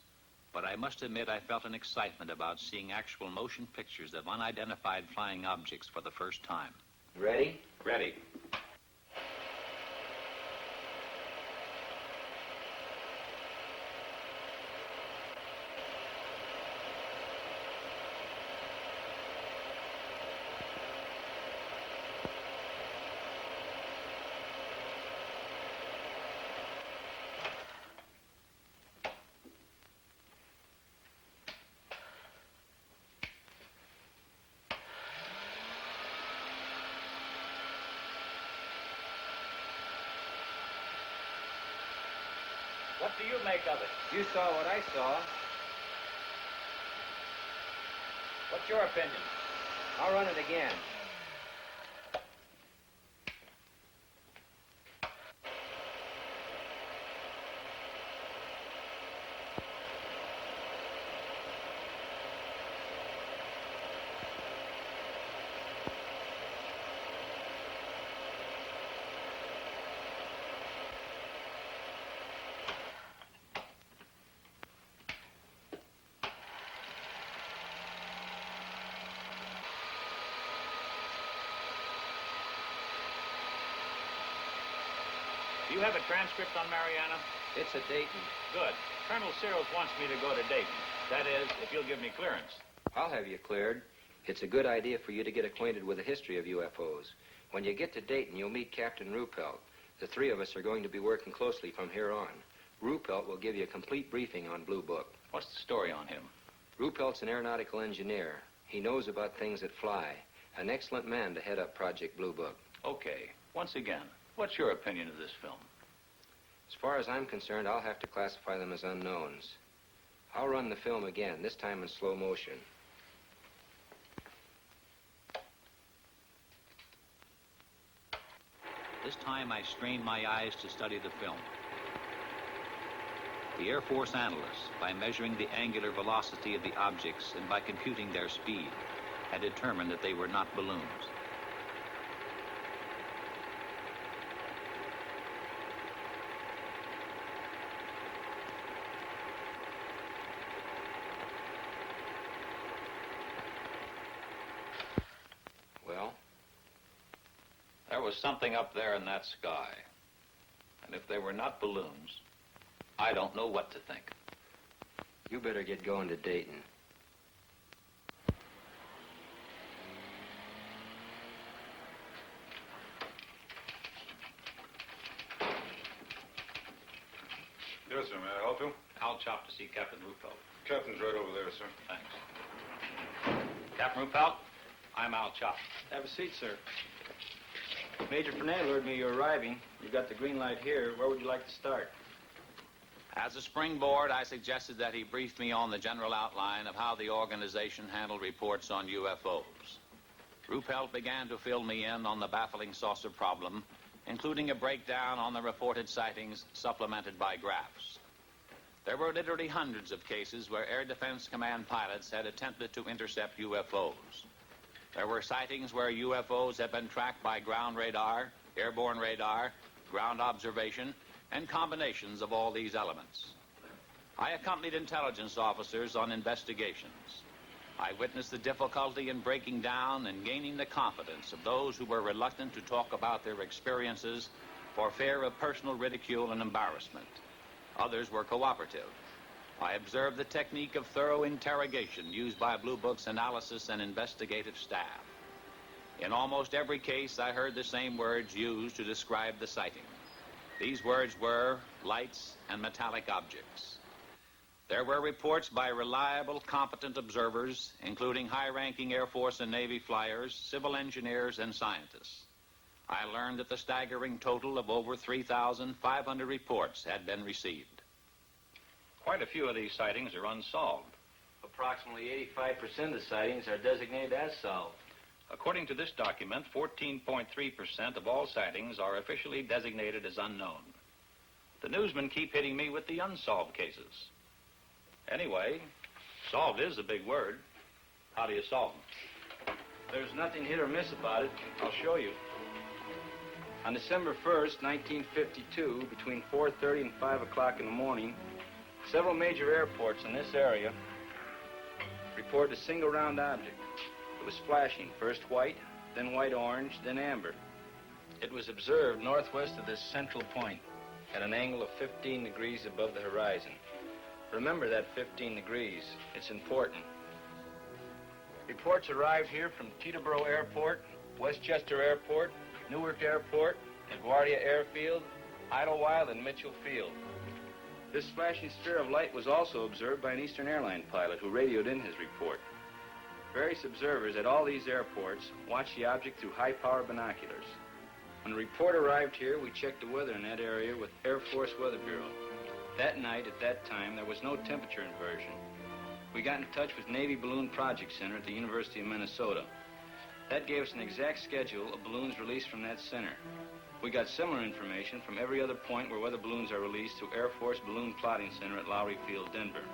S13: but I must admit I felt an excitement about seeing actual motion pictures of unidentified flying objects for the first time.
S20: Ready?
S13: Ready.
S20: What do you make of it? You saw what I saw.
S13: What's your opinion?
S20: I'll run it again.
S13: Do you have a transcript on Mariana?
S20: It's at Dayton.
S13: Good. Colonel Searles wants me to go to Dayton. That is, if you'll give me clearance.
S20: I'll have you cleared. It's a good idea for you to get acquainted with the history of UFOs. When you get to Dayton, you'll meet Captain Ruppelt. The 3 of us are going to be working closely from here on. Ruppelt will give you a complete briefing on Blue Book.
S13: What's the story on him?
S20: Ruppelt's an aeronautical engineer. He knows about things that fly. An excellent man to head up Project Blue Book.
S13: Okay. Once again, what's your opinion of this film?
S20: As far as I'm concerned, I'll have to classify them as unknowns. I'll run the film again, this time in slow motion.
S13: This time I strained my eyes to study the film. The Air Force analysts, by measuring the angular velocity of the objects and by computing their speed, had determined that they were not balloons.
S20: Well?
S13: There was something up there in that sky. And if they were not balloons, I don't know what to think.
S20: You better get going to Dayton.
S11: Yes, sir. May I help you?
S13: Al Chop to see Captain Ruppelt.
S11: Captain's right over there, sir.
S13: Thanks. Captain Ruppelt, I'm Al Chop.
S1: Have a seat, sir. Major Fernet alerted me you're arriving. You've got the green light here. Where would you like to start?
S13: As a springboard, I suggested that he brief me on the general outline of how the organization handled reports on UFOs. Ruppelt began to fill me in on the baffling saucer problem, including a breakdown on the reported sightings supplemented by graphs. There were literally hundreds of cases where Air Defense Command pilots had attempted to intercept UFOs. There were sightings where UFOs had been tracked by ground radar, airborne radar, ground observation, and combinations of all these elements. I accompanied intelligence officers on investigations. I witnessed the difficulty in breaking down and gaining the confidence of those who were reluctant to talk about their experiences for fear of personal ridicule and embarrassment. Others were cooperative. I observed the technique of thorough interrogation used by Blue Book's analysis and investigative staff. In almost every case, I heard the same words used to describe the sighting. These words were lights and metallic objects. There were reports by reliable, competent observers, including high-ranking Air Force and Navy flyers, civil engineers, and scientists. I learned that the staggering total of over 3,500 reports had been received.
S4: Quite a few of these sightings are unsolved.
S1: Approximately 85% of the sightings are designated as solved.
S4: According to this document, 14.3% of all sightings are officially designated as unknown. The newsmen keep hitting me with the unsolved cases. Anyway, solved is a big word. How do you solve them?
S1: There's nothing hit or miss about it. I'll show you. On December 1st, 1952, between 4:30 and 5 o'clock in the morning, several major airports in this area reported a single round object. It was flashing, first white, then white-orange, then amber. It was observed northwest of this central point at an angle of 15 degrees above the horizon. Remember that 15 degrees. It's important. Reports arrived here from Teterboro Airport, Westchester Airport, Newark Airport, LaGuardia Airfield, Idlewild, and Mitchell Field. This flashing sphere of light was also observed by an Eastern Airline pilot who radioed in his report. Various observers at all these airports watched the object through high-power binoculars. When the report arrived here, we checked the weather in that area with Air Force Weather Bureau. That night, at that time, there was no temperature inversion. We got in touch with Navy Balloon Project Center at the University of Minnesota. That gave us an exact schedule of balloons released from that center. We got similar information from every other point where weather balloons are released through Air Force Balloon Plotting Center at Lowry Field, Denver.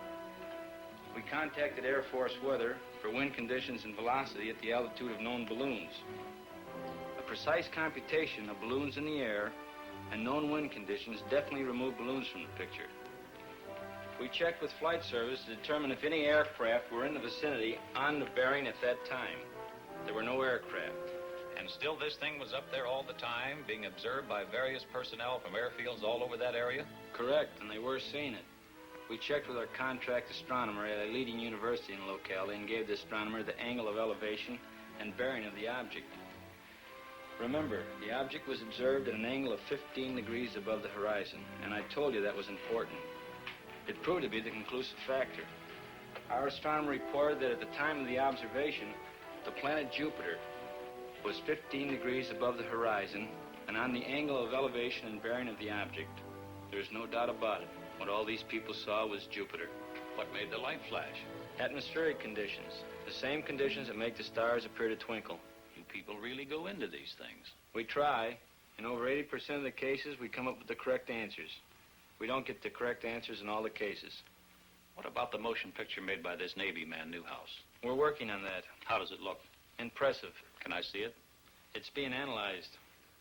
S1: We contacted Air Force Weather for wind conditions and velocity at the altitude of known balloons. A precise computation of balloons in the air and known wind conditions definitely removed balloons from the picture. We checked with Flight Service to determine if any aircraft were in the vicinity on the bearing at that time. There were no aircraft.
S13: And still this thing was up there all the time, being observed by various personnel from airfields all over that area?
S1: Correct, and they were seeing it. We checked with our contract astronomer at a leading university in the locality and gave the astronomer the angle of elevation and bearing of the object. Remember, the object was observed at an angle of 15 degrees above the horizon, and I told you that was important. It proved to be the conclusive factor. Our astronomer reported that at the time of the observation, the planet Jupiter was 15 degrees above the horizon and on the angle of elevation and bearing of the object. There's no doubt about it. What all these people saw was Jupiter.
S13: What made the light flash?
S1: Atmospheric conditions. The same conditions that make the stars appear to twinkle.
S13: You people really go into these things.
S1: We try. In over 80% of the cases, we come up with the correct answers. We don't get the correct answers in all the cases.
S13: What about the motion picture made by this Navy man, Newhouse?
S1: We're working on that.
S13: How does it look?
S1: Impressive.
S13: Can I see it?
S1: It's being analyzed.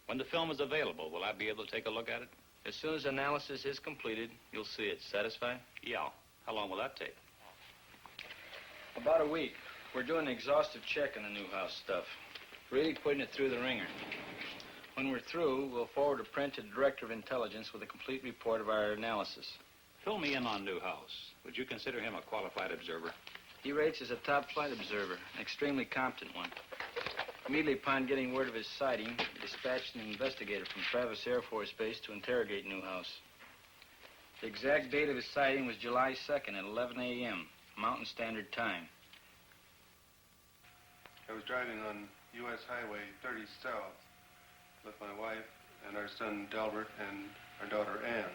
S13: When the film is available, will I be able to take a look at it?
S1: As soon as analysis is completed, you'll see it. Satisfied?
S13: Yeah. How long will that take?
S1: About a week. We're doing an exhaustive check on the Newhouse stuff. Really putting it through the ringer. When we're through, we'll forward a print to the Director of Intelligence with a complete report of our analysis.
S13: Fill me in on Newhouse. Would you consider him a qualified observer?
S1: He rates as a top flight observer, an extremely competent one. Immediately upon getting word of his sighting, he dispatched an investigator from Travis Air Force Base to interrogate Newhouse. The exact date of his sighting was July 2nd at 11 a.m., Mountain Standard Time.
S22: I was driving on U.S. Highway 30 South with my wife and our son Delbert and our daughter Ann.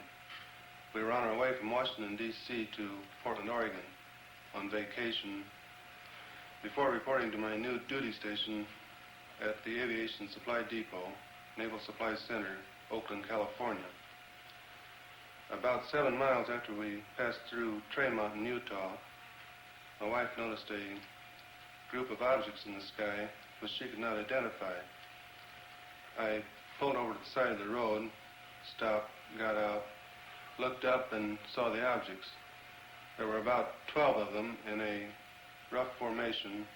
S22: We were on our way from Washington, D.C. to Portland, Oregon on vacation before reporting to my new duty station at the Aviation Supply Depot, Naval Supply Center, Oakland, California. About 7 miles after we passed through Trail Mountain, Utah, my wife noticed a group of objects in the sky which she could not identify. I pulled over to the side of the road, stopped, got out, looked up, and saw the objects. There were about 12 of them in a rough formation,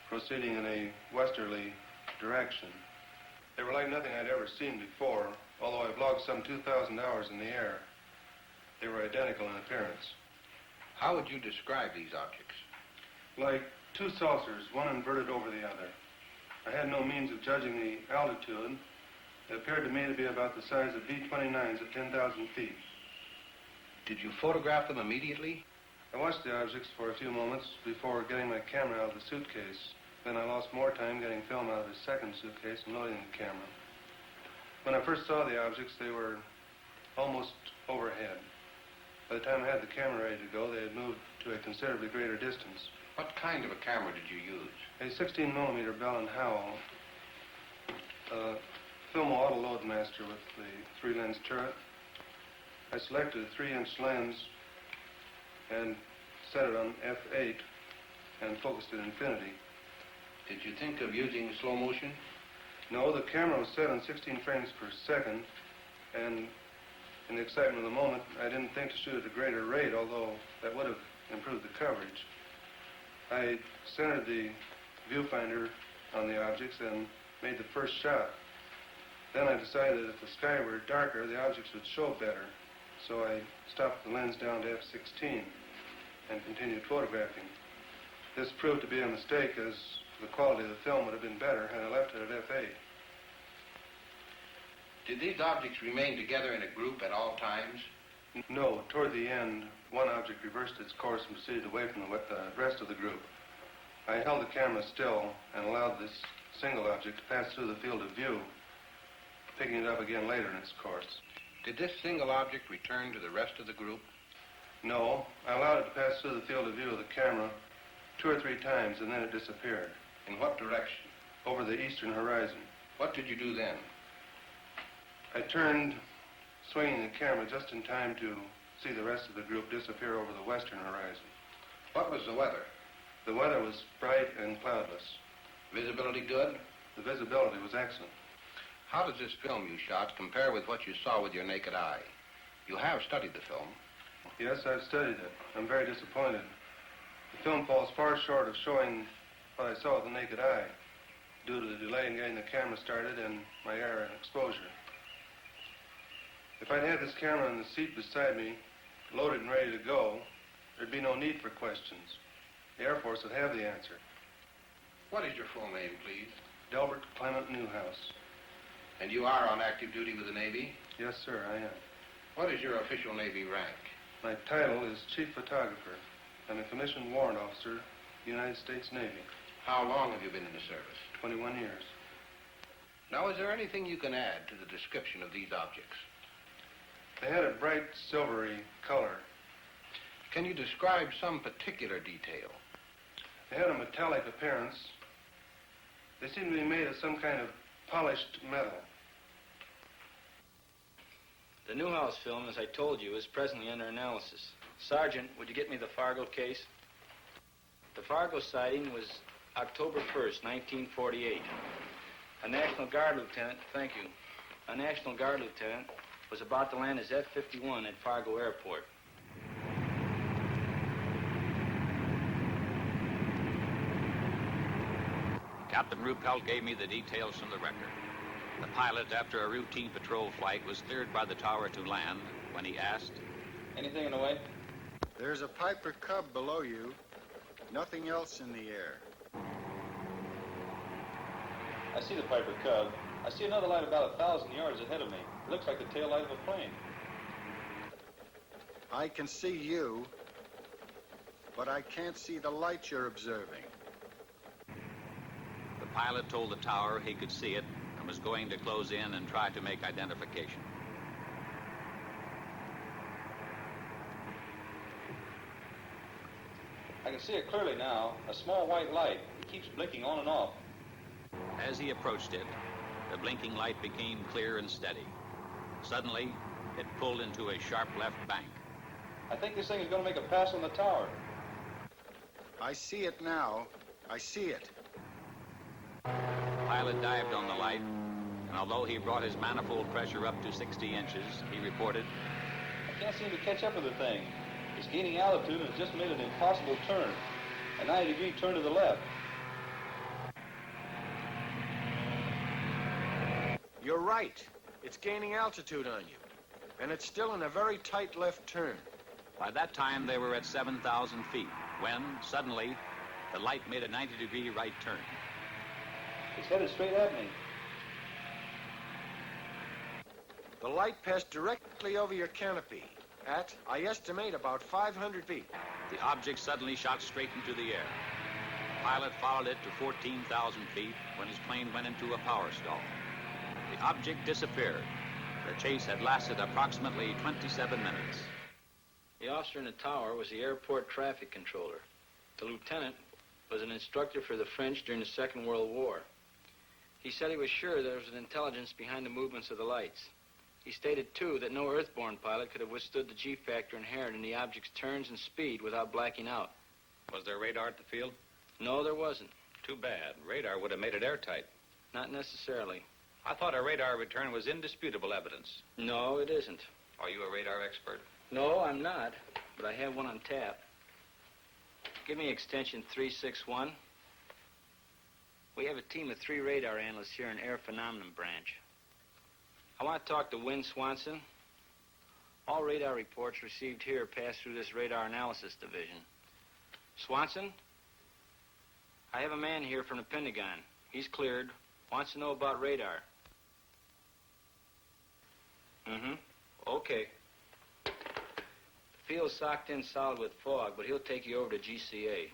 S22: proceeding in a westerly direction. They were like nothing I'd ever seen before, although I've logged some 2,000 hours in the air. They were identical in appearance.
S7: How would you describe these objects?
S22: Like two saucers, one inverted over the other. I had no means of judging the altitude. It appeared to me to be about the size of B-29s at 10,000 feet.
S7: Did you photograph them immediately?
S22: I watched the objects for a few moments before getting my camera out of the suitcase. Then I lost more time getting film out of the second suitcase and loading the camera. When I first saw the objects, they were almost overhead. By the time I had the camera ready to go, they had moved to a considerably greater distance.
S7: What kind of a camera did you use?
S22: A 16-millimeter Bell & Howell, film auto loadmaster with the 3-lens turret. I selected a 3-inch lens and set it on f8 and focused at infinity.
S7: Did you think of using slow motion?
S22: No, the camera was set on 16 frames per second, and in the excitement of the moment, I didn't think to shoot at a greater rate, although that would have improved the coverage. I centered the viewfinder on the objects and made the first shot. Then I decided that if the sky were darker, the objects would show better. So I stopped the lens down to f16 and continued photographing. This proved to be a mistake, as the quality of the film would have been better had I left it at f8.
S7: Did these objects remain together in a group at all times?
S22: No. Toward the end, one object reversed its course and proceeded away from the rest of the group. I held the camera still and allowed this single object to pass through the field of view, picking it up again later in its course.
S7: Did this single object return to the rest of the group?
S22: No. I allowed it to pass through the field of view of the camera 2 or 3 times, and then it disappeared.
S7: In what direction?
S22: Over the eastern horizon.
S7: What did you do then?
S22: I turned, swinging the camera just in time to see the rest of the group disappear over the western horizon.
S7: What was the weather?
S22: The weather was bright and cloudless.
S7: Visibility good?
S22: The visibility was excellent.
S7: How does this film you shot compare with what you saw with your naked eye? You have studied the film.
S22: Yes, I've studied it. I'm very disappointed. The film falls far short of showing what I saw with the naked eye, due to the delay in getting the camera started and my error in exposure. If I'd had this camera in the seat beside me, loaded and ready to go, there'd be no need for questions. The Air Force would have the answer.
S7: What is your full name, please?
S22: Delbert Clement Newhouse.
S7: And you are on active duty with the Navy?
S22: Yes, sir, I am.
S7: What is your official Navy rank?
S22: My title is Chief Photographer. I'm a commissioned warrant officer, United States Navy.
S7: How long have you been in the service?
S22: 21 years.
S7: Now, is there anything you can add to the description of these objects?
S22: They had a bright silvery color.
S7: Can you describe some particular detail?
S22: They had a metallic appearance. They seemed to be made of some kind of polished metal.
S1: The Newhouse film, as I told you, is presently under analysis. Sergeant, would you get me the Fargo case? The Fargo sighting was October 1st, 1948. A National Guard lieutenant, thank you, a National Guard lieutenant was about to land his F-51 at Fargo Airport.
S13: Captain Ruppelt gave me the details from the record. The pilot, after a routine patrol flight, was cleared by the tower to land when he asked,
S1: "Anything in the way?"
S9: There's a Piper Cub below you. Nothing else in the air.
S23: I see the Piper Cub. I see another light about 1,000 yards ahead of me. It looks like the tail light of a plane.
S9: I can see you, but I can't see the light you're observing.
S13: The pilot told the tower he could see it and was going to close in and try to make identification.
S23: I can see it clearly now. A small white light. It keeps blinking on and off.
S13: As he approached it, the blinking light became clear and steady. Suddenly, it pulled into a sharp left bank.
S23: I think this thing is going to make a pass on the tower.
S9: I see it now. I see it.
S13: The pilot dived on the light, and And although he brought his manifold pressure up to 60 inches, he reported,
S23: I can't seem to catch up with the thing. It's gaining altitude and it's just made an impossible turn. A 90-degree turn to the left.
S5: You're right. It's gaining altitude on you. And it's still in a very tight left turn.
S13: By that time, they were at 7,000 feet, when, suddenly, the light made a 90-degree right turn.
S23: It's headed straight at me.
S5: The light passed directly over your canopy at, I estimate, about 500 feet.
S13: The object suddenly shot straight into the air. The pilot followed it to 14,000 feet when his plane went into a power stall. The object disappeared. The chase had lasted approximately 27 minutes.
S10: The officer in the tower was the airport traffic controller. The lieutenant was an instructor for the French during the Second World War. He said he was sure there was an intelligence behind the movements of the lights. He stated, too, that no earthborn pilot could have withstood the G-factor inherent in the object's turns and speed without blacking out.
S4: Was there radar at the field?
S10: No, there wasn't.
S4: Too bad. Radar would have made it airtight.
S10: Not necessarily.
S4: I thought a radar return was indisputable evidence.
S10: No, it isn't.
S4: Are you a radar expert?
S10: No, I'm not, but I have one on tap. Give me extension 361. We have a team of 3 radar analysts here in Air Phenomenon Branch. I want to talk to Wynn Swanson. All radar reports received here pass through this radar analysis division. Swanson? I have a man here from the Pentagon. He's cleared. Wants to know about radar. Okay. The field's socked in solid with fog, but he'll take you over to GCA.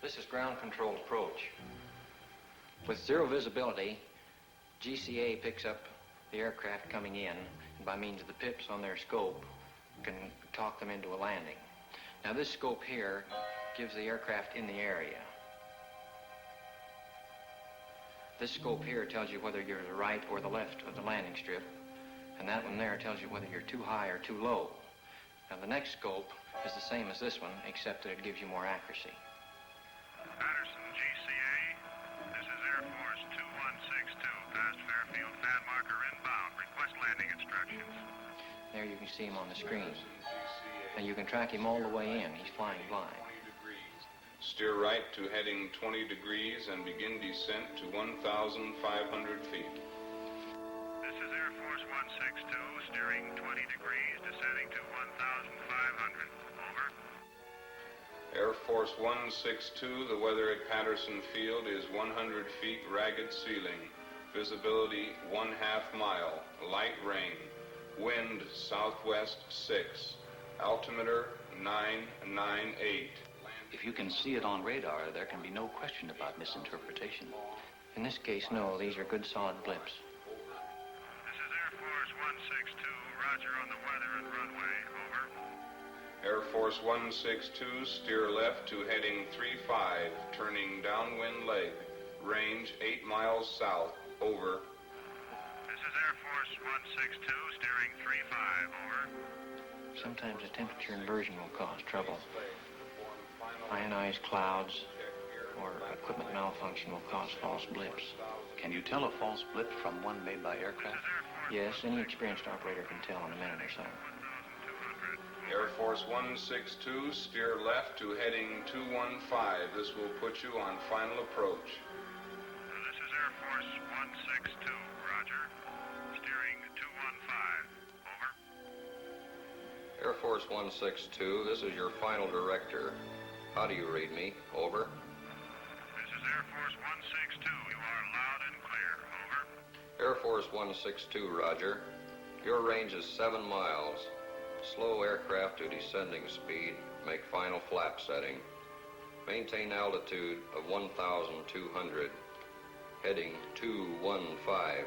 S20: This is ground control approach. With zero visibility, GCA picks up the aircraft coming in, and by means of the pips on their scope, can talk them into a landing. Now this scope here gives the aircraft in the area. This scope here tells you whether you're to the right or the left of the landing strip, and that one there tells you whether you're too high or too low. Now the next scope is the same as this one, except that it gives you more accuracy.
S12: Patterson, GCA. This is Air Force 2162, past Fairfield, pad marker inbound. Request landing instructions.
S20: There you can see him on the screen. And you can track him all the way in. He's flying blind.
S3: Steer right to heading 20 degrees and begin descent to 1,500 feet.
S12: This is Air Force 162, steering 20 degrees, descending to 1,500. Over.
S3: Air Force 162, the weather at Patterson Field is 100 feet ragged ceiling. Visibility 1/2 mile. Light rain. Wind southwest 6. Altimeter 998.
S10: If you can see it on radar, there can be no question about misinterpretation.
S20: In this case, no. These are good, solid blips.
S12: This is Air Force 162, roger on the weather and runway. Over.
S3: Air Force 162, steer left to heading 35, turning downwind leg. Range 8 miles south. Over.
S12: This is Air Force 162, steering 35. Over.
S20: Sometimes a temperature inversion will cause trouble. Ionized clouds or equipment malfunction will cause false blips.
S10: Can you tell a false blip from one made by aircraft?
S20: Yes, any experienced operator can tell in a minute or so.
S3: Air Force 162, steer left to heading 215. This will put you on final approach.
S12: This is Air Force 162, roger. Steering 215. Over.
S2: Air Force 162, this is your final director. How do you read me? Over.
S12: This is Air Force 162. You are loud and clear. Over.
S2: Air Force 162, roger. Your range is 7 miles. Slow aircraft to descending speed. Make final flap setting. Maintain altitude of 1,200. Heading 215.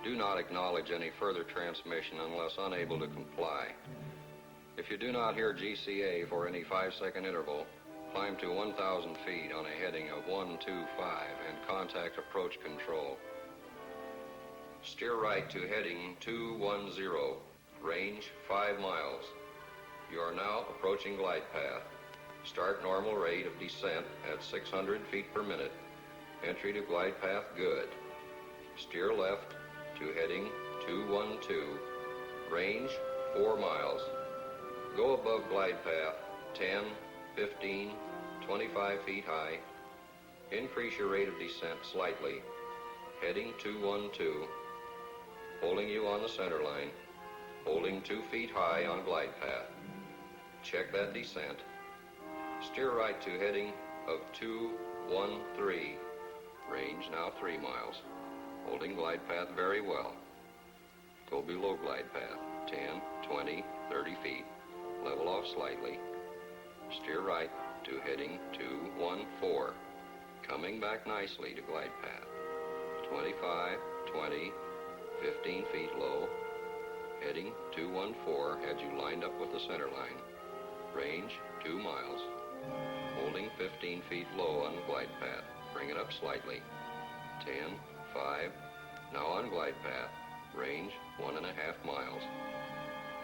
S2: Do not acknowledge any further transmission unless unable to comply. If you do not hear GCA for any 5-second interval, climb to 1,000 feet on a heading of 125 and contact approach control. Steer right to heading 210, range 5 miles. You are now approaching glide path. Start normal rate of descent at 600 feet per minute. Entry to glide path good. Steer left to heading 212. Range 4 miles. Go above glide path 10, 15, 25 feet high. Increase your rate of descent slightly. Heading 212. Holding you on the center line. Holding 2 feet high on glide path. Check that descent. Steer right to heading of 213. Range now 3 miles. Holding glide path very well. Go below glide path 10, 20, 30 feet. Level off slightly. Steer right to heading 214. Coming back nicely to glide path. 25, 20, 15 feet low. Heading 214 had you lined up with the center line. Range 2 miles. Holding 15 feet low on the glide path. Bring it up slightly. 10, 5. Now on glide path. Range 1.5 miles.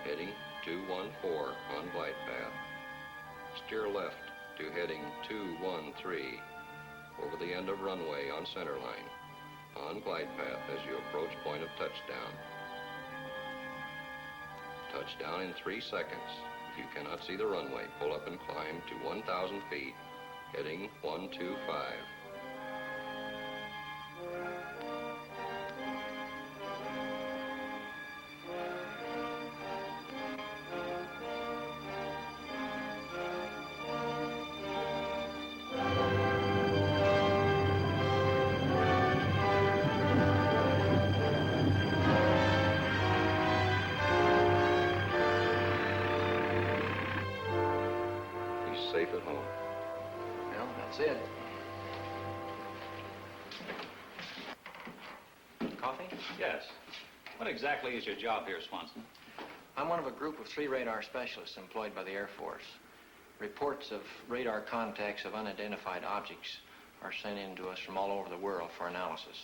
S2: Heading 214 on glide path. Steer left to heading 213. Over the end of runway on center line. On glide path as you approach point of touchdown. Touchdown in 3 seconds. If you cannot see the runway, pull up and climb to 1,000 feet. Heading 125. Safe at home.
S10: Well, that's it. Coffee?
S13: Yes. What exactly is your job here, Swanson?
S10: I'm one of a group of 3 radar specialists employed by the Air Force. Reports of radar contacts of unidentified objects are sent in to us from all over the world for analysis.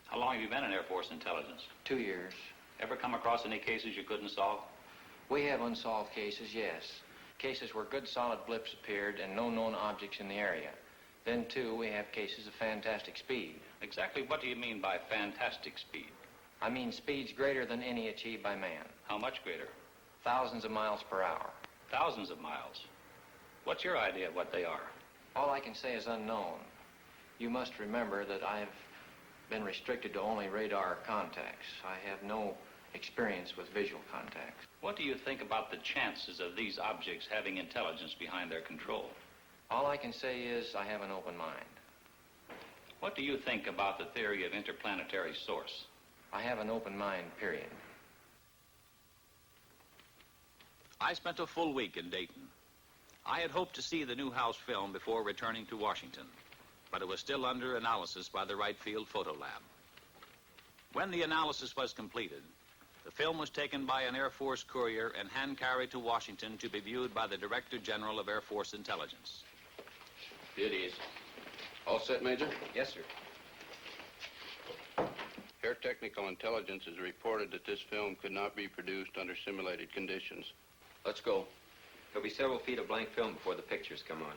S13: How long have you been in Air Force intelligence?
S10: 2 years.
S13: Ever come across any cases you couldn't solve?
S10: We have unsolved cases, yes. Cases where good solid blips appeared and no known objects in the area. Then, too, we have cases of fantastic speed.
S13: Exactly what do you mean by fantastic speed?
S10: I mean speeds greater than any achieved by man.
S13: How much greater?
S10: Thousands of miles per hour.
S13: Thousands of miles. What's your idea of what they are?
S10: All I can say is unknown. You must remember that I've been restricted to only radar contacts. I have no experience with visual contacts.
S13: What do you think about the chances of these objects having intelligence behind their control?
S10: All I can say is I have an open mind.
S13: What do you think about the theory of interplanetary source?
S10: I have an open mind, period.
S13: I spent a full week in Dayton. I had hoped to see the new house film before returning to Washington, but it was still under analysis by the Wright Field Photo Lab. When the analysis was completed, the film was taken by an Air Force courier and hand-carried to Washington to be viewed by the Director General of Air Force Intelligence.
S7: It is. All set, Major?
S20: Yes, sir.
S7: Air Technical Intelligence has reported that this film could not be produced under simulated conditions.
S20: Let's go. There'll be several feet of blank film before the pictures come on.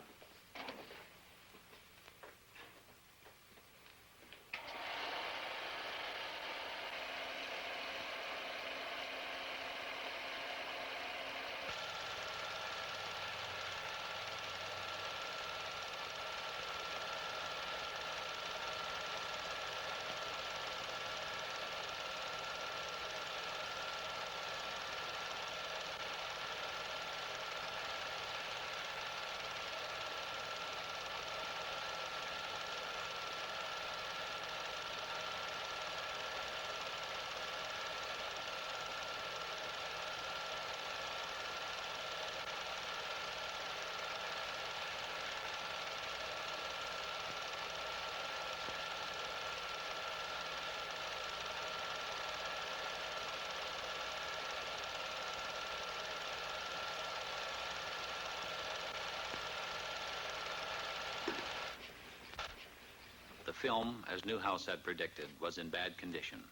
S13: The film, as Newhouse had predicted, was in bad condition,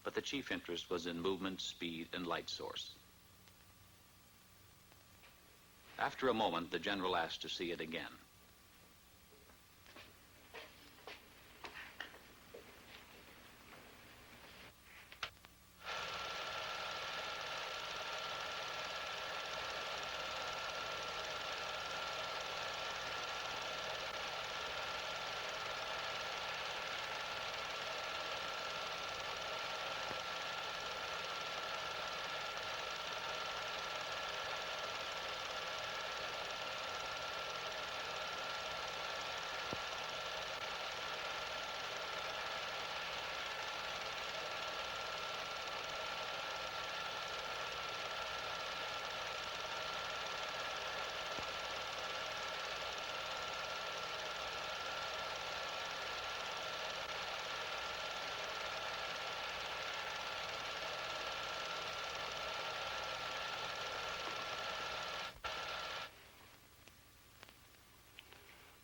S13: but the chief interest was in movement, speed, and light source. After a moment, the general asked to see it again.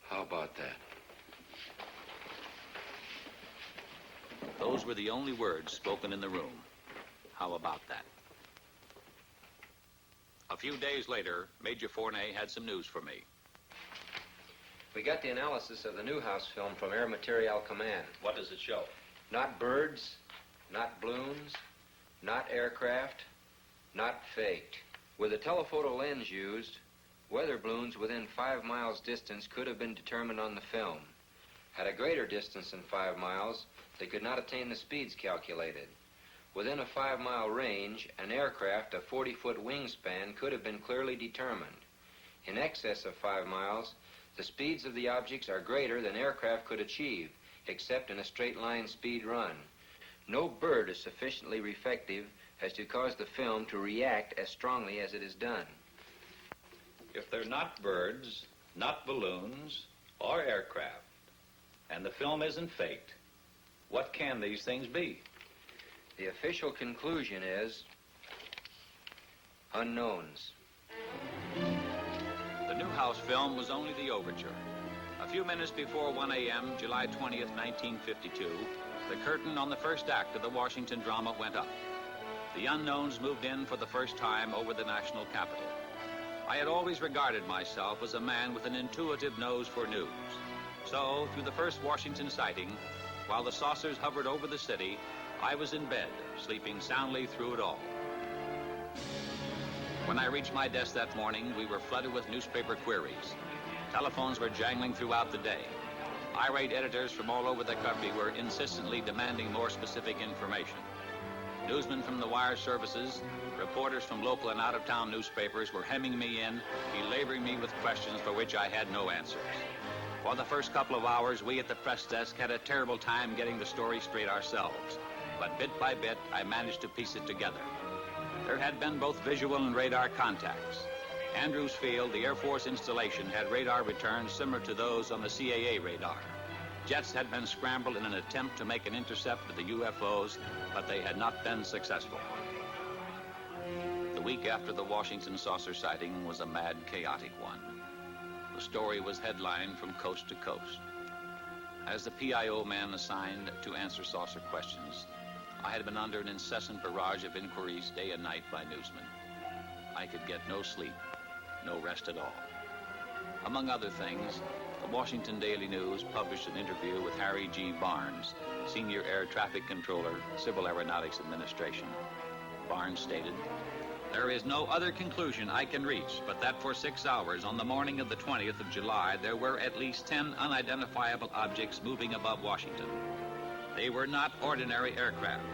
S7: How about that?
S13: Those were the only words spoken in the room. How about that? A few days later, Major Fournet had some news for me.
S20: We got the analysis of the Newhouse film from Air Materiel Command.
S13: What does it show?
S20: Not birds, not balloons, not aircraft, not faked. With a telephoto lens used, weather balloons within 5 miles distance could have been determined on the film. At a greater distance than 5 miles, they could not attain the speeds calculated. Within a 5-mile range, an aircraft of 40-foot wingspan could have been clearly determined. In excess of 5 miles, the speeds of the objects are greater than aircraft could achieve, except in a straight-line speed run. No bird is sufficiently reflective as to cause the film to react as strongly as it is done.
S13: If they're not birds, not balloons, or aircraft, and the film isn't faked, what can these things be?
S20: The official conclusion is unknowns.
S13: The Newhouse film was only the overture. A few minutes before 1 a.m., July 20th, 1952, the curtain on the first act of the Washington drama went up. The unknowns moved in for the first time over the national capital. I had always regarded myself as a man with an intuitive nose for news. So, through the first Washington sighting, while the saucers hovered over the city, I was in bed, sleeping soundly through it all. When I reached my desk that morning, we were flooded with newspaper queries. Telephones were jangling throughout the day. Irate editors from all over the country were insistently demanding more specific information. Newsmen from the wire services, reporters from local and out-of-town newspapers were hemming me in, belaboring me with questions for which I had no answers. For the first couple of hours, we at the press desk had a terrible time getting the story straight ourselves. But bit by bit, I managed to piece it together. There had been both visual and radar contacts. Andrews Field, the Air Force installation, had radar returns similar to those on the CAA radar. Jets had been scrambled in an attempt to make an intercept of the UFOs, but they had not been successful. The week after the Washington saucer sighting was a mad, chaotic one. The story was headlined from coast to coast. As the PIO man assigned to answer saucer questions, I had been under an incessant barrage of inquiries day and night by newsmen. I could get no sleep, no rest at all. Among other things, the Washington Daily News published an interview with Harry G. Barnes, Senior Air Traffic Controller, Civil Aeronautics Administration. Barnes stated, "There is no other conclusion I can reach but that for 6 hours on the morning of the 20th of July, there were at least 10 unidentifiable objects moving above Washington. They were not ordinary aircraft.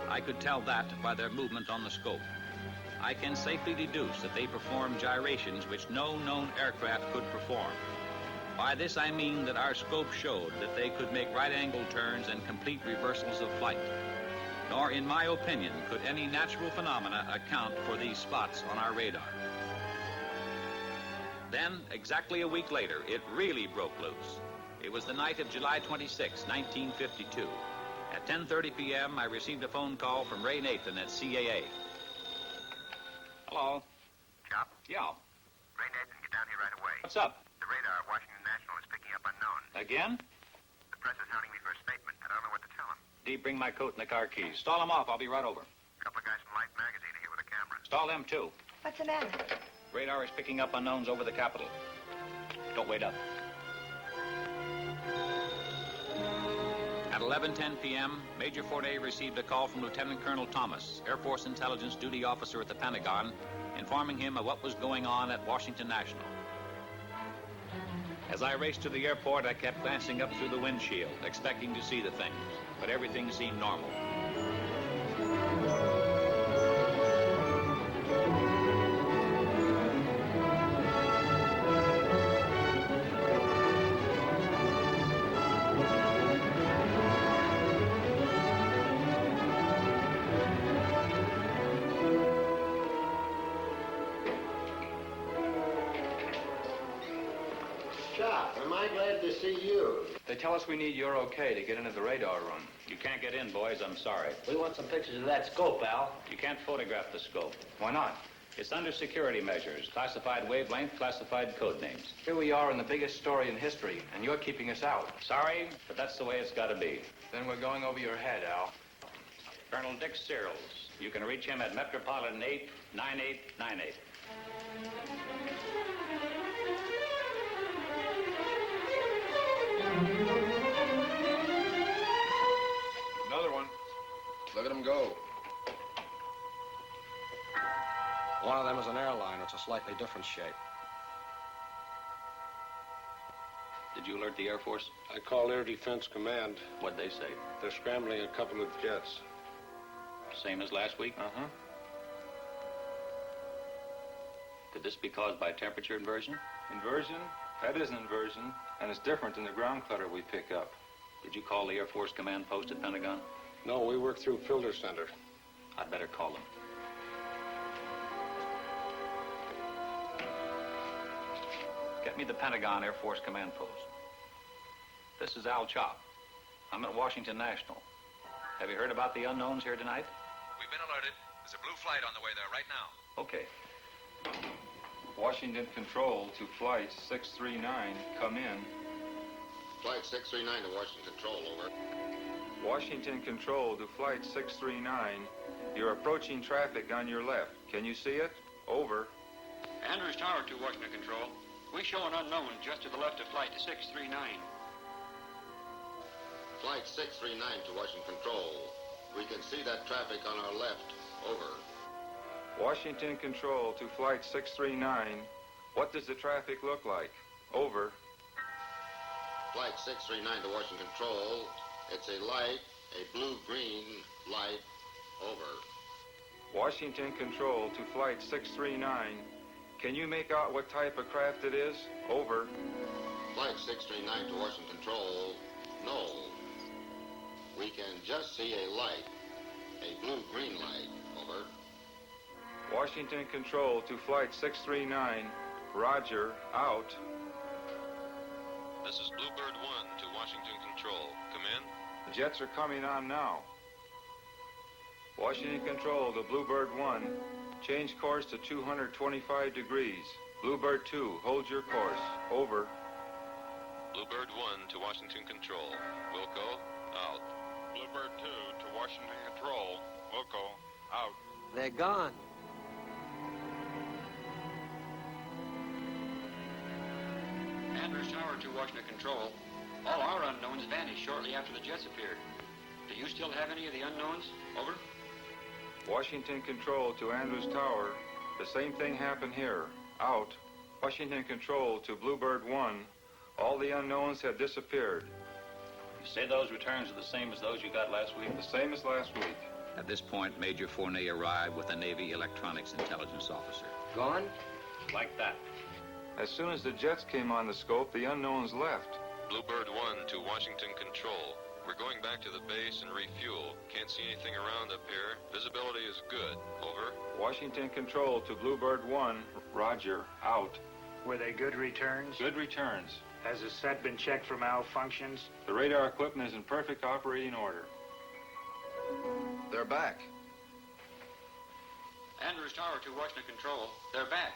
S13: I could tell that by their movement on the scope. I can safely deduce that they performed gyrations which no known aircraft could perform. By this I mean that our scope showed that they could make right-angle turns and complete reversals of flight. Nor, in my opinion, could any natural phenomena account for these spots on our radar." Then, exactly a week later, it really broke loose. It was the night of July 26, 1952. At 10:30 p.m., I received a phone call from Ray Nathan at CAA. Hello.
S14: Chop?
S13: Yeah.
S14: Ray Nathan, get down here right away.
S13: What's up?
S14: The radar at Washington National is picking up unknown.
S13: Again?
S14: The press is hounding me for a statement. I don't know what to tell them.
S13: Dee, bring my coat and the car keys. Stall them off. I'll be right over.
S14: A couple of guys from Life magazine are here with a camera.
S13: Stall them, too.
S19: What's the matter?
S13: Radar is picking up unknowns over the capital. Don't wait up. At 11:10 p.m., Major Forney received a call from Lieutenant Colonel Thomas, Air Force Intelligence Duty Officer at the Pentagon, informing him of what was going on at Washington National. As I raced to the airport, I kept glancing up through the windshield, expecting to see the things, but everything seemed normal.
S5: Chop, am I glad to see you?
S1: They tell us we need your okay to get into the radar room.
S13: You can't get in, boys. I'm sorry.
S6: We want some pictures of that scope, Al.
S13: You can't photograph the scope.
S1: Why not?
S13: It's under security measures, classified wavelength, classified code names.
S1: Here we are in the biggest story in history, and you're keeping us out.
S13: Sorry, but that's the way it's got to be.
S1: Then we're going over your head, Al.
S13: Colonel Dick Searles. You can reach him at Metropolitan 89898.
S3: Another one. Look at him go.
S8: One of them is an airliner. It's a slightly different shape.
S13: Did you alert the Air Force?
S8: I called Air Defense Command.
S13: What'd they say?
S8: They're scrambling a couple of jets.
S13: Same as last week?
S8: Uh-huh.
S13: Could this be caused by temperature inversion?
S22: Inversion? That isn't inversion, and it's different than the ground clutter we pick up.
S13: Did you call the Air Force Command Post at Pentagon?
S8: No, we work through Filter Center.
S13: I'd better call them. Get me the Pentagon Air Force Command Post. This is Al Chop. I'm at Washington National. Have you heard about the unknowns here tonight?
S3: We've been alerted. There's a blue flight on the way there right now.
S13: Okay.
S22: Washington Control to Flight 639, come in.
S7: Flight 639 to Washington Control, over.
S22: Washington Control to Flight 639, you're approaching traffic on your left. Can you see it? Over.
S15: Andrews Tower to Washington Control. We show an unknown just to the left of Flight 639.
S7: Flight 639 to Washington Control. We can see that traffic on our left, over.
S22: Washington Control to Flight 639, what does the traffic look like? Over.
S7: Flight 639 to Washington Control. It's a light, a blue-green light, over.
S22: Washington Control to Flight 639, can you make out what type of craft it is? Over.
S7: Flight 639 to Washington Control, no. We can just see a light, a blue-green light, over.
S22: Washington Control to Flight 639, roger, out.
S11: This is Bluebird 1 to Washington Control. Come in.
S22: The jets are coming on now. Washington Control to Bluebird 1, change course to 225 degrees. Bluebird 2, hold your course, over.
S11: Bluebird 1 to Washington Control. Wilco, out.
S22: Bluebird 2 to Washington Control, Wilco, out.
S8: They're gone.
S15: Andrews Tower to Washington Control. All our unknowns vanished shortly after the jets appeared. Do you still have any of the unknowns? Over.
S22: Washington Control to Andrews Tower, the same thing happened here, out. Washington Control to Bluebird 1, all the unknowns had disappeared.
S13: You say those returns are the same as those you got last week?
S22: The same as last week.
S13: At this point, Major Forney arrived with a Navy Electronics Intelligence Officer.
S6: Gone?
S13: Like that.
S22: As soon as the jets came on the scope, the unknowns left.
S11: Bluebird 1 to Washington Control. We're going back to the base and refuel. Can't see anything around up here. Visibility is good. Over.
S22: Washington Control to Bluebird 1, roger, out.
S16: Were they good returns?
S22: Good returns.
S16: Has the set been checked for malfunctions?
S22: The radar equipment is in perfect operating order.
S3: They're back.
S15: Andrews Tower to Washington Control. They're back.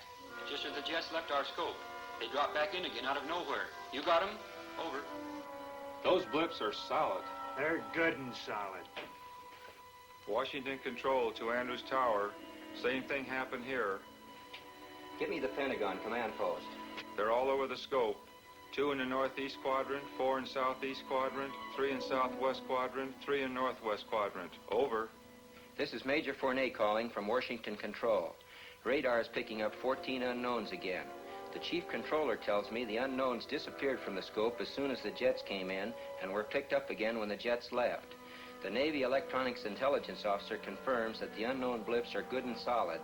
S15: Just as the jets left our scope. They dropped back in again out of nowhere. You got them? Over.
S22: Those blips are solid.
S16: They're good and solid.
S22: Washington Control to Andrews Tower, same thing happened here.
S20: Get me the Pentagon command post.
S17: They're all over the scope. 2 in the northeast quadrant, 4 in southeast quadrant, 3 in southwest quadrant, 3 in northwest quadrant. Over.
S20: This is Major Fournet calling from Washington Control. Radar is picking up 14 unknowns again. The chief controller tells me the unknowns disappeared from the scope as soon as the jets came in and were picked up again when the jets left. The Navy Electronics Intelligence Officer confirms that the unknown blips are good and solid.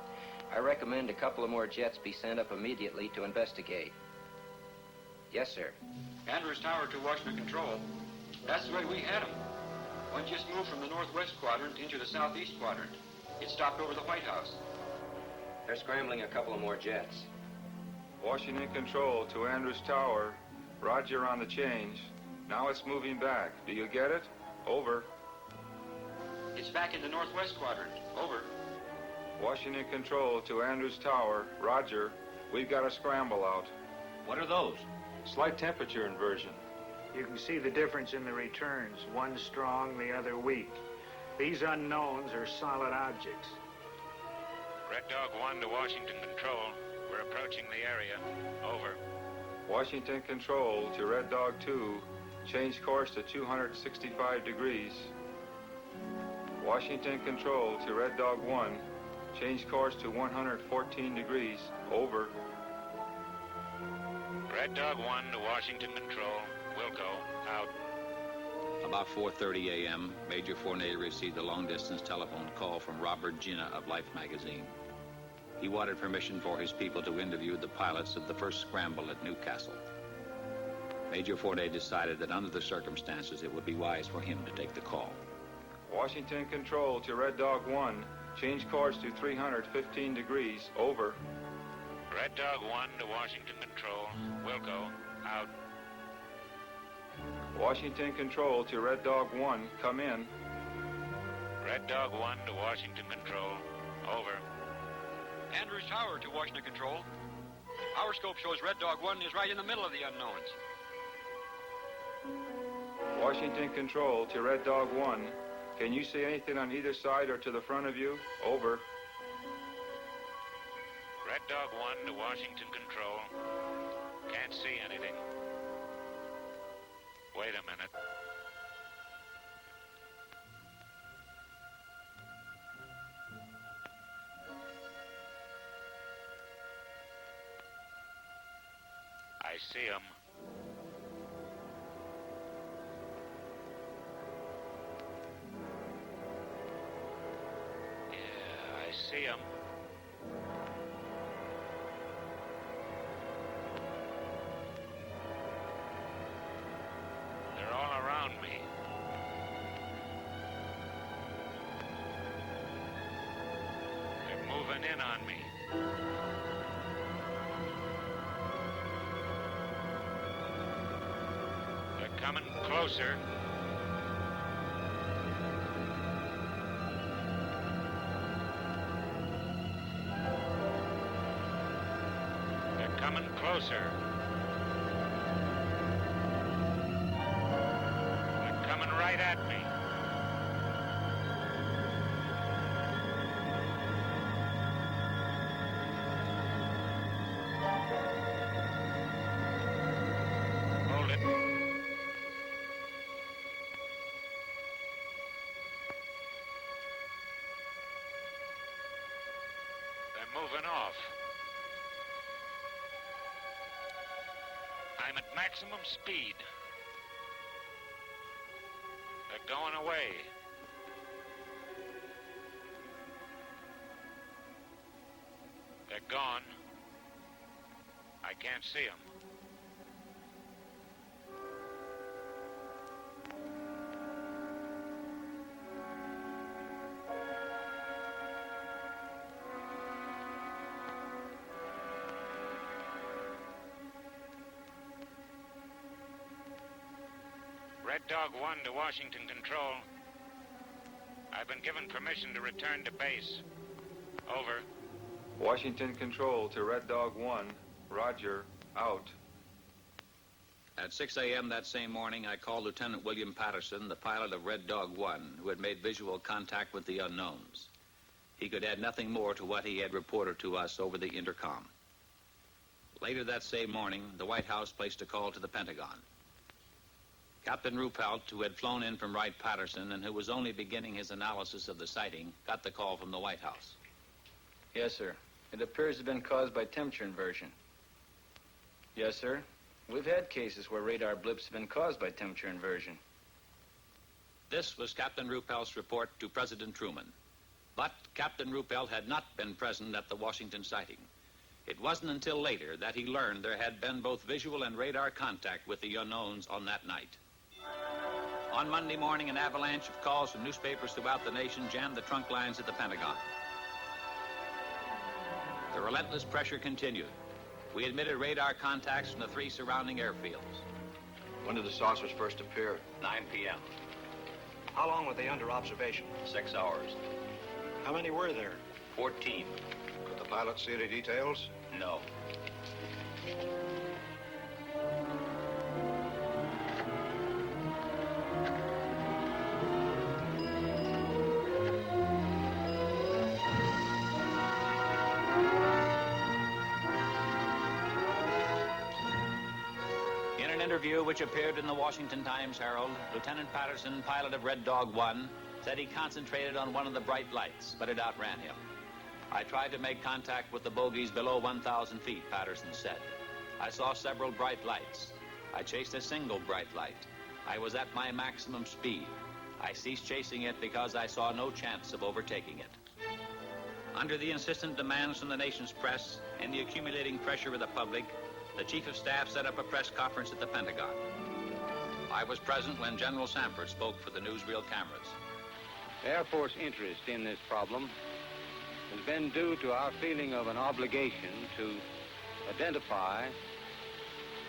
S20: I recommend a couple of more jets be sent up immediately to investigate. Yes, sir.
S15: Andrews Tower to Washington Control. That's the way we had them. One just moved from the northwest quadrant into the southeast quadrant. It stopped over the White House.
S20: They're scrambling a couple of more jets.
S17: Washington Control to Andrews Tower. Roger on the change. Now it's moving back. Do you get it? Over.
S15: It's back in the northwest quadrant. Over.
S17: Washington Control to Andrews Tower. Roger. We've got a scramble out.
S13: What are those?
S17: Slight temperature inversion.
S16: You can see the difference in the returns. One strong, the other weak. These unknowns are solid objects.
S18: Red Dog 1 to Washington Control. We're approaching the area. Over.
S17: Washington Control to Red Dog 2. Change course to 265 degrees. Washington Control to Red Dog 1. Change course to 114 degrees. Over.
S18: Red Dog 1 to Washington Control. Wilco, out.
S13: About 4:30 a.m., Major Fournet received a long-distance telephone call from Robert Gina of Life magazine. He wanted permission for his people to interview the pilots of the first scramble at Newcastle. Major Fournet decided that under the circumstances, it would be wise for him to take the call.
S17: Washington Control to Red Dog 1. Change course to 315 degrees. Over.
S18: Red Dog 1 to Washington Control. Wilco, out.
S17: Washington Control to Red Dog 1. Come in.
S18: Red Dog 1 to Washington Control. Over.
S15: Andrews Tower to Washington Control. Our scope shows Red Dog 1 is right in the middle of the unknowns.
S17: Washington Control to Red Dog 1. Can you see anything on either side or to the front of you? Over.
S18: Red Dog 1 to Washington Control. Can't see anything. Wait a minute. I see him. Yeah, I see him. They're all around me. They're moving in on me. They're coming closer. They're coming closer. They're coming right at me. Hold it. They're moving off. I'm at maximum speed. They're going away. They're gone. I can't see them. Red Dog 1 to Washington Control. I've been given permission to return to base. Over.
S17: Washington Control to Red Dog 1. Roger. Out.
S13: At 6 a.m. that same morning, I called Lieutenant William Patterson, the pilot of Red Dog 1, who had made visual contact with the unknowns. He could add nothing more to what he had reported to us over the intercom. Later that same morning, the White House placed a call to the Pentagon. Captain Ruppelt, who had flown in from Wright-Patterson and who was only beginning his analysis of the sighting, got the call from the White House.
S10: Yes, sir. It appears to have been caused by temperature inversion. Yes, sir. We've had cases where radar blips have been caused by temperature inversion.
S13: This was Captain Ruppelt's report to President Truman. But Captain Ruppelt had not been present at the Washington sighting. It wasn't until later that he learned there had been both visual and radar contact with the unknowns on that night. On Monday morning, an avalanche of calls from newspapers throughout the nation jammed the trunk lines at the Pentagon. The relentless pressure continued. We admitted radar contacts from the 3 surrounding airfields.
S15: When did the saucers first appear?
S4: 9 p.m.
S8: How long were they under observation?
S4: 6 hours.
S8: How many were there?
S4: 14.
S8: Could the pilot see any details?
S4: No.
S13: In an interview which appeared in the Washington Times-Herald, Lieutenant Patterson, pilot of Red Dog 1, said he concentrated on one of the bright lights, but it outran him. I tried to make contact with the bogies below 1,000 feet, Patterson said. I saw several bright lights. I chased a single bright light. I was at my maximum speed. I ceased chasing it because I saw no chance of overtaking it. Under the insistent demands from the nation's press and the accumulating pressure of the public, the Chief of Staff set up a press conference at the Pentagon. I was present when General Sanford spoke for the newsreel cameras.
S9: Air Force interest in this problem has been due to our feeling of an obligation to identify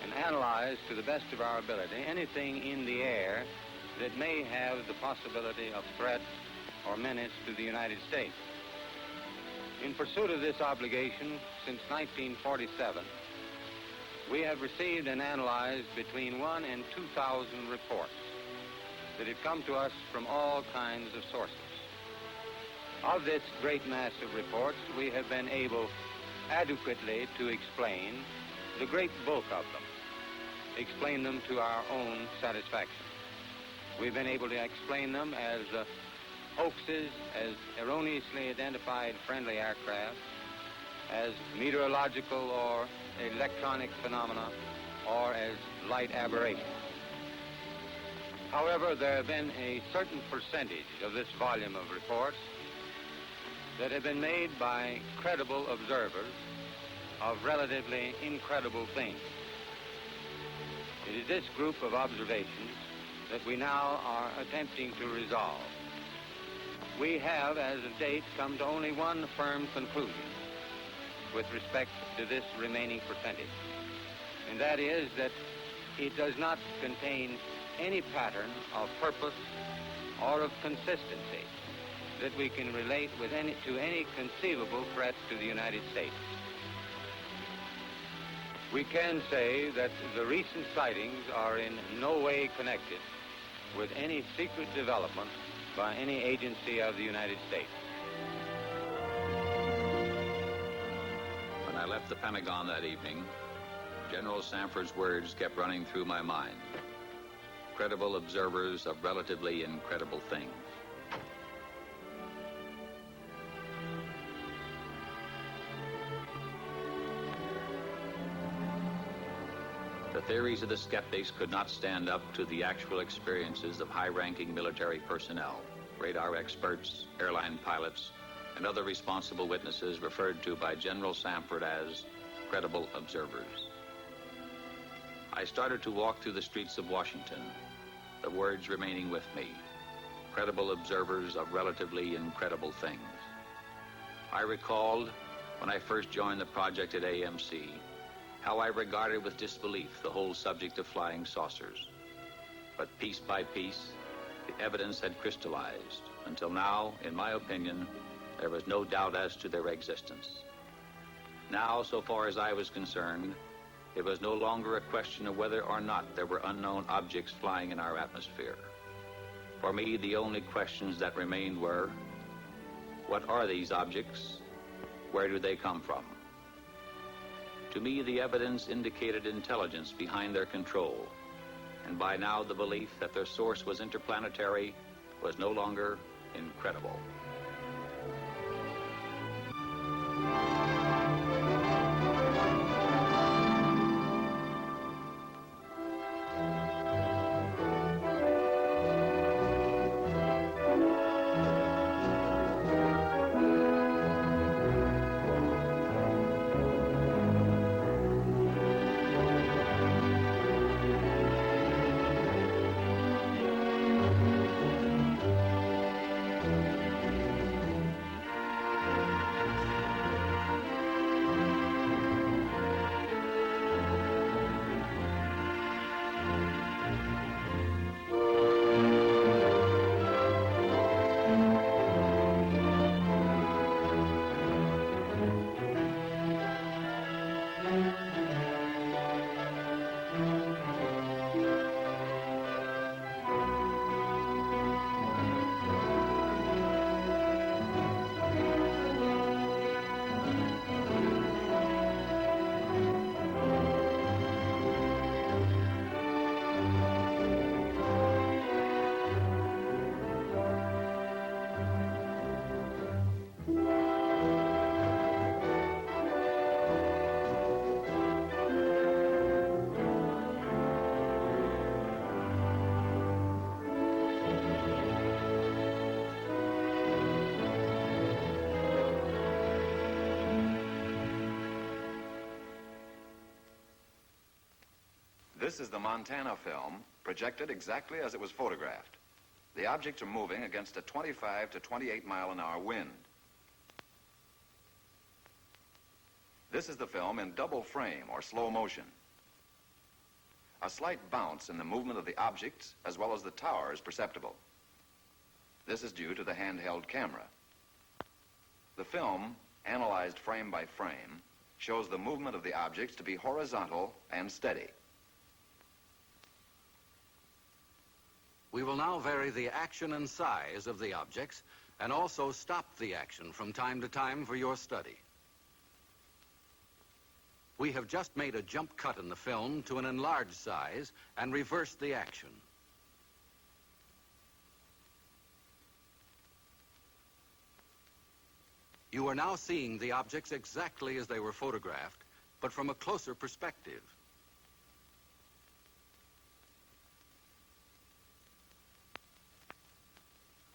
S9: and analyze to the best of our ability anything in the air that may have the possibility of threat or menace to the United States. In pursuit of this obligation, since 1947, we have received and analyzed between 1,000 and 2,000 reports that have come to us from all kinds of sources. Of this great mass of reports, we have been able adequately to explain the great bulk of them, explain them to our own satisfaction. We've been able to explain them as hoaxes, as erroneously identified friendly aircraft, as meteorological or electronic phenomena, or as light aberrations. However, there have been a certain percentage of this volume of reports that have been made by credible observers of relatively incredible things. It is this group of observations that we now are attempting to resolve. We have, as of date, come to only one firm conclusion with respect to this remaining percentage, and that is that it does not contain any pattern of purpose or of consistency that we can relate with to any conceivable threat to the United States. We can say that the recent sightings are in no way connected with any secret development by any agency of the United States.
S13: When I left the Pentagon that evening, General Sanford's words kept running through my mind. Credible observers of relatively incredible things. The theories of the skeptics could not stand up to the actual experiences of high-ranking military personnel, radar experts, airline pilots, and other responsible witnesses referred to by General Sanford as credible observers. I started to walk through the streets of Washington, the words remaining with me, credible observers of relatively incredible things. I recalled, when I first joined the project at AMC, how I regarded with disbelief the whole subject of flying saucers. But piece by piece, the evidence had crystallized, until now, in my opinion, there was no doubt as to their existence. Now, so far as I was concerned, it was no longer a question of whether or not there were unknown objects flying in our atmosphere. For me, the only questions that remained were, what are these objects? Where do they come from? To me, the evidence indicated intelligence behind their control, and by now the belief that their source was interplanetary was no longer incredible.
S12: This is the Montana film, projected exactly as it was photographed. The objects are moving against a 25 to 28 mile an hour wind. This is the film in double frame or slow motion. A slight bounce in the movement of the objects as well as the tower is perceptible. This is due to the handheld camera. The film, analyzed frame by frame, shows the movement of the objects to be horizontal and steady.
S21: We will now vary the action and size of the objects and also stop the action from time to time for your study. We have just made a jump cut in the film to an enlarged size and reversed the action. You are now seeing the objects exactly as they were photographed, but from a closer perspective.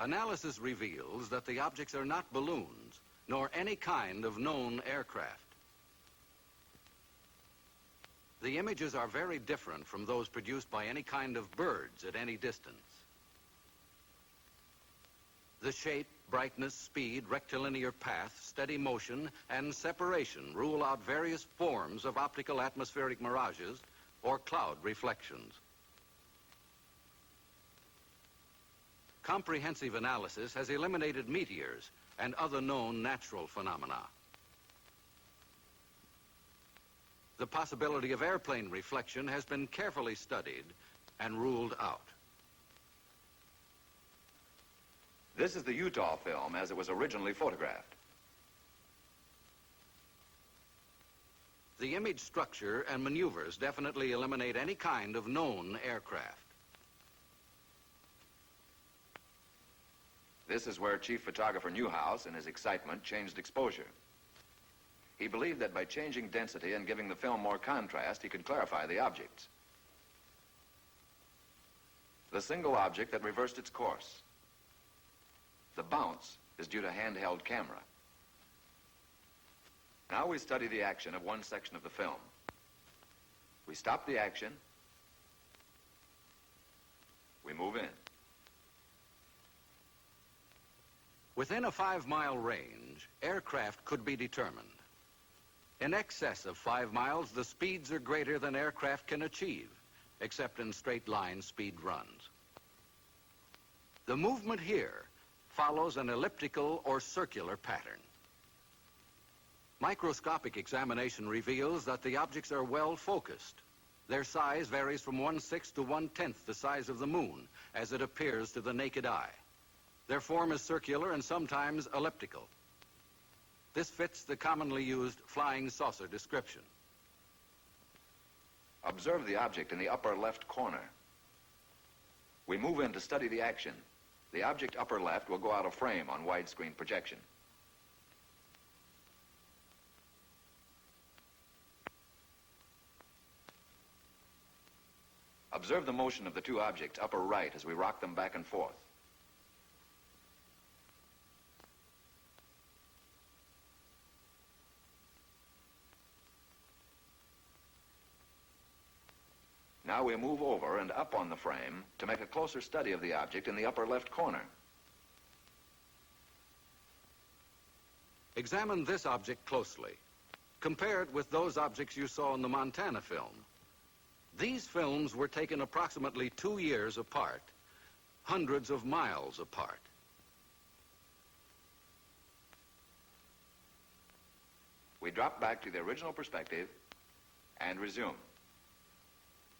S21: Analysis reveals that the objects are not balloons, nor any kind of known aircraft. The images are very different from those produced by any kind of birds at any distance. The shape, brightness, speed, rectilinear path, steady motion, and separation rule out various forms of optical atmospheric mirages or cloud reflections. Comprehensive analysis has eliminated meteors and other known natural phenomena. The possibility of airplane reflection has been carefully studied and ruled out.
S12: This is the Utah film as it was originally photographed.
S21: The image structure and maneuvers definitely eliminate any kind of known aircraft.
S12: This is where Chief Photographer Newhouse, in his excitement, changed exposure. He believed that by changing density and giving the film more contrast, he could clarify the objects. The single object that reversed its course. The bounce is due to handheld camera. Now we study the action of one section of the film. We stop the action. We move in.
S21: Within a 5-mile range, aircraft could be determined. In excess of 5 miles, the speeds are greater than aircraft can achieve, except in straight-line speed runs. The movement here follows an elliptical or circular pattern. Microscopic examination reveals that the objects are well focused. Their size varies from 1/6 to 1/10 the size of the moon, as it appears to the naked eye. Their form is circular and sometimes elliptical. This fits the commonly used flying saucer description.
S12: Observe the object in the upper left corner. We move in to study the action. The object upper left will go out of frame on widescreen projection. Observe the motion of the two objects upper right as we rock them back and forth. Now we move over and up on the frame to make a closer study of the object in the upper left corner.
S21: Examine this object closely. Compare it with those objects you saw in the Montana film. These films were taken approximately 2 years apart, hundreds of miles apart.
S12: We drop back to the original perspective and resume.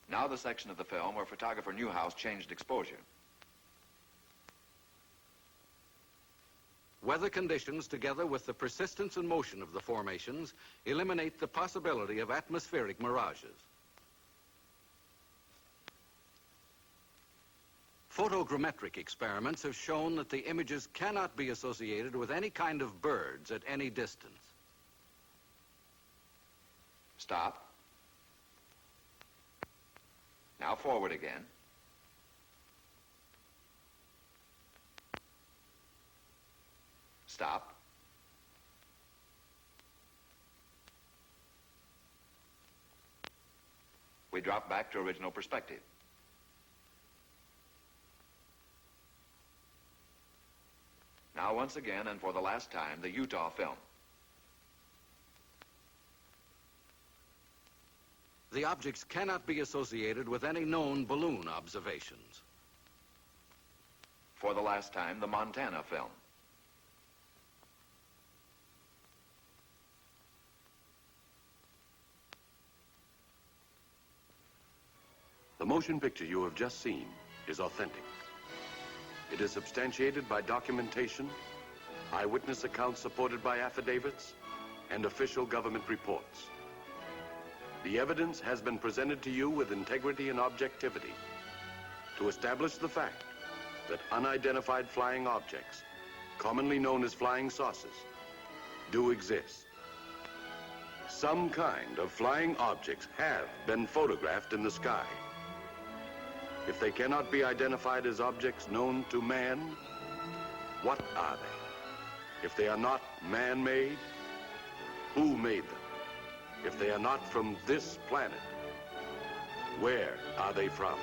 S12: Now the section of the film where photographer Newhouse changed exposure.
S21: Weather conditions, together with the persistence and motion of the formations, eliminate the possibility of atmospheric mirages. Photogrammetric experiments have shown that the images cannot be associated with any kind of birds at any distance.
S12: Stop. Now forward again. Stop. We drop back to original perspective. Now once again, and for the last time, the Utah film.
S21: The objects cannot be associated with any known balloon observations.
S12: For the last time, the Montana film.
S2: The motion picture you have just seen is authentic. It is substantiated by documentation, eyewitness accounts supported by affidavits, and official government reports. The evidence has been presented to you with integrity and objectivity to establish the fact that unidentified flying objects, commonly known as flying saucers, do exist. Some kind of flying objects have been photographed in the sky. If they cannot be identified as objects known to man, what are they? If they are not man-made, who made them? If they are not from this planet, where are they from?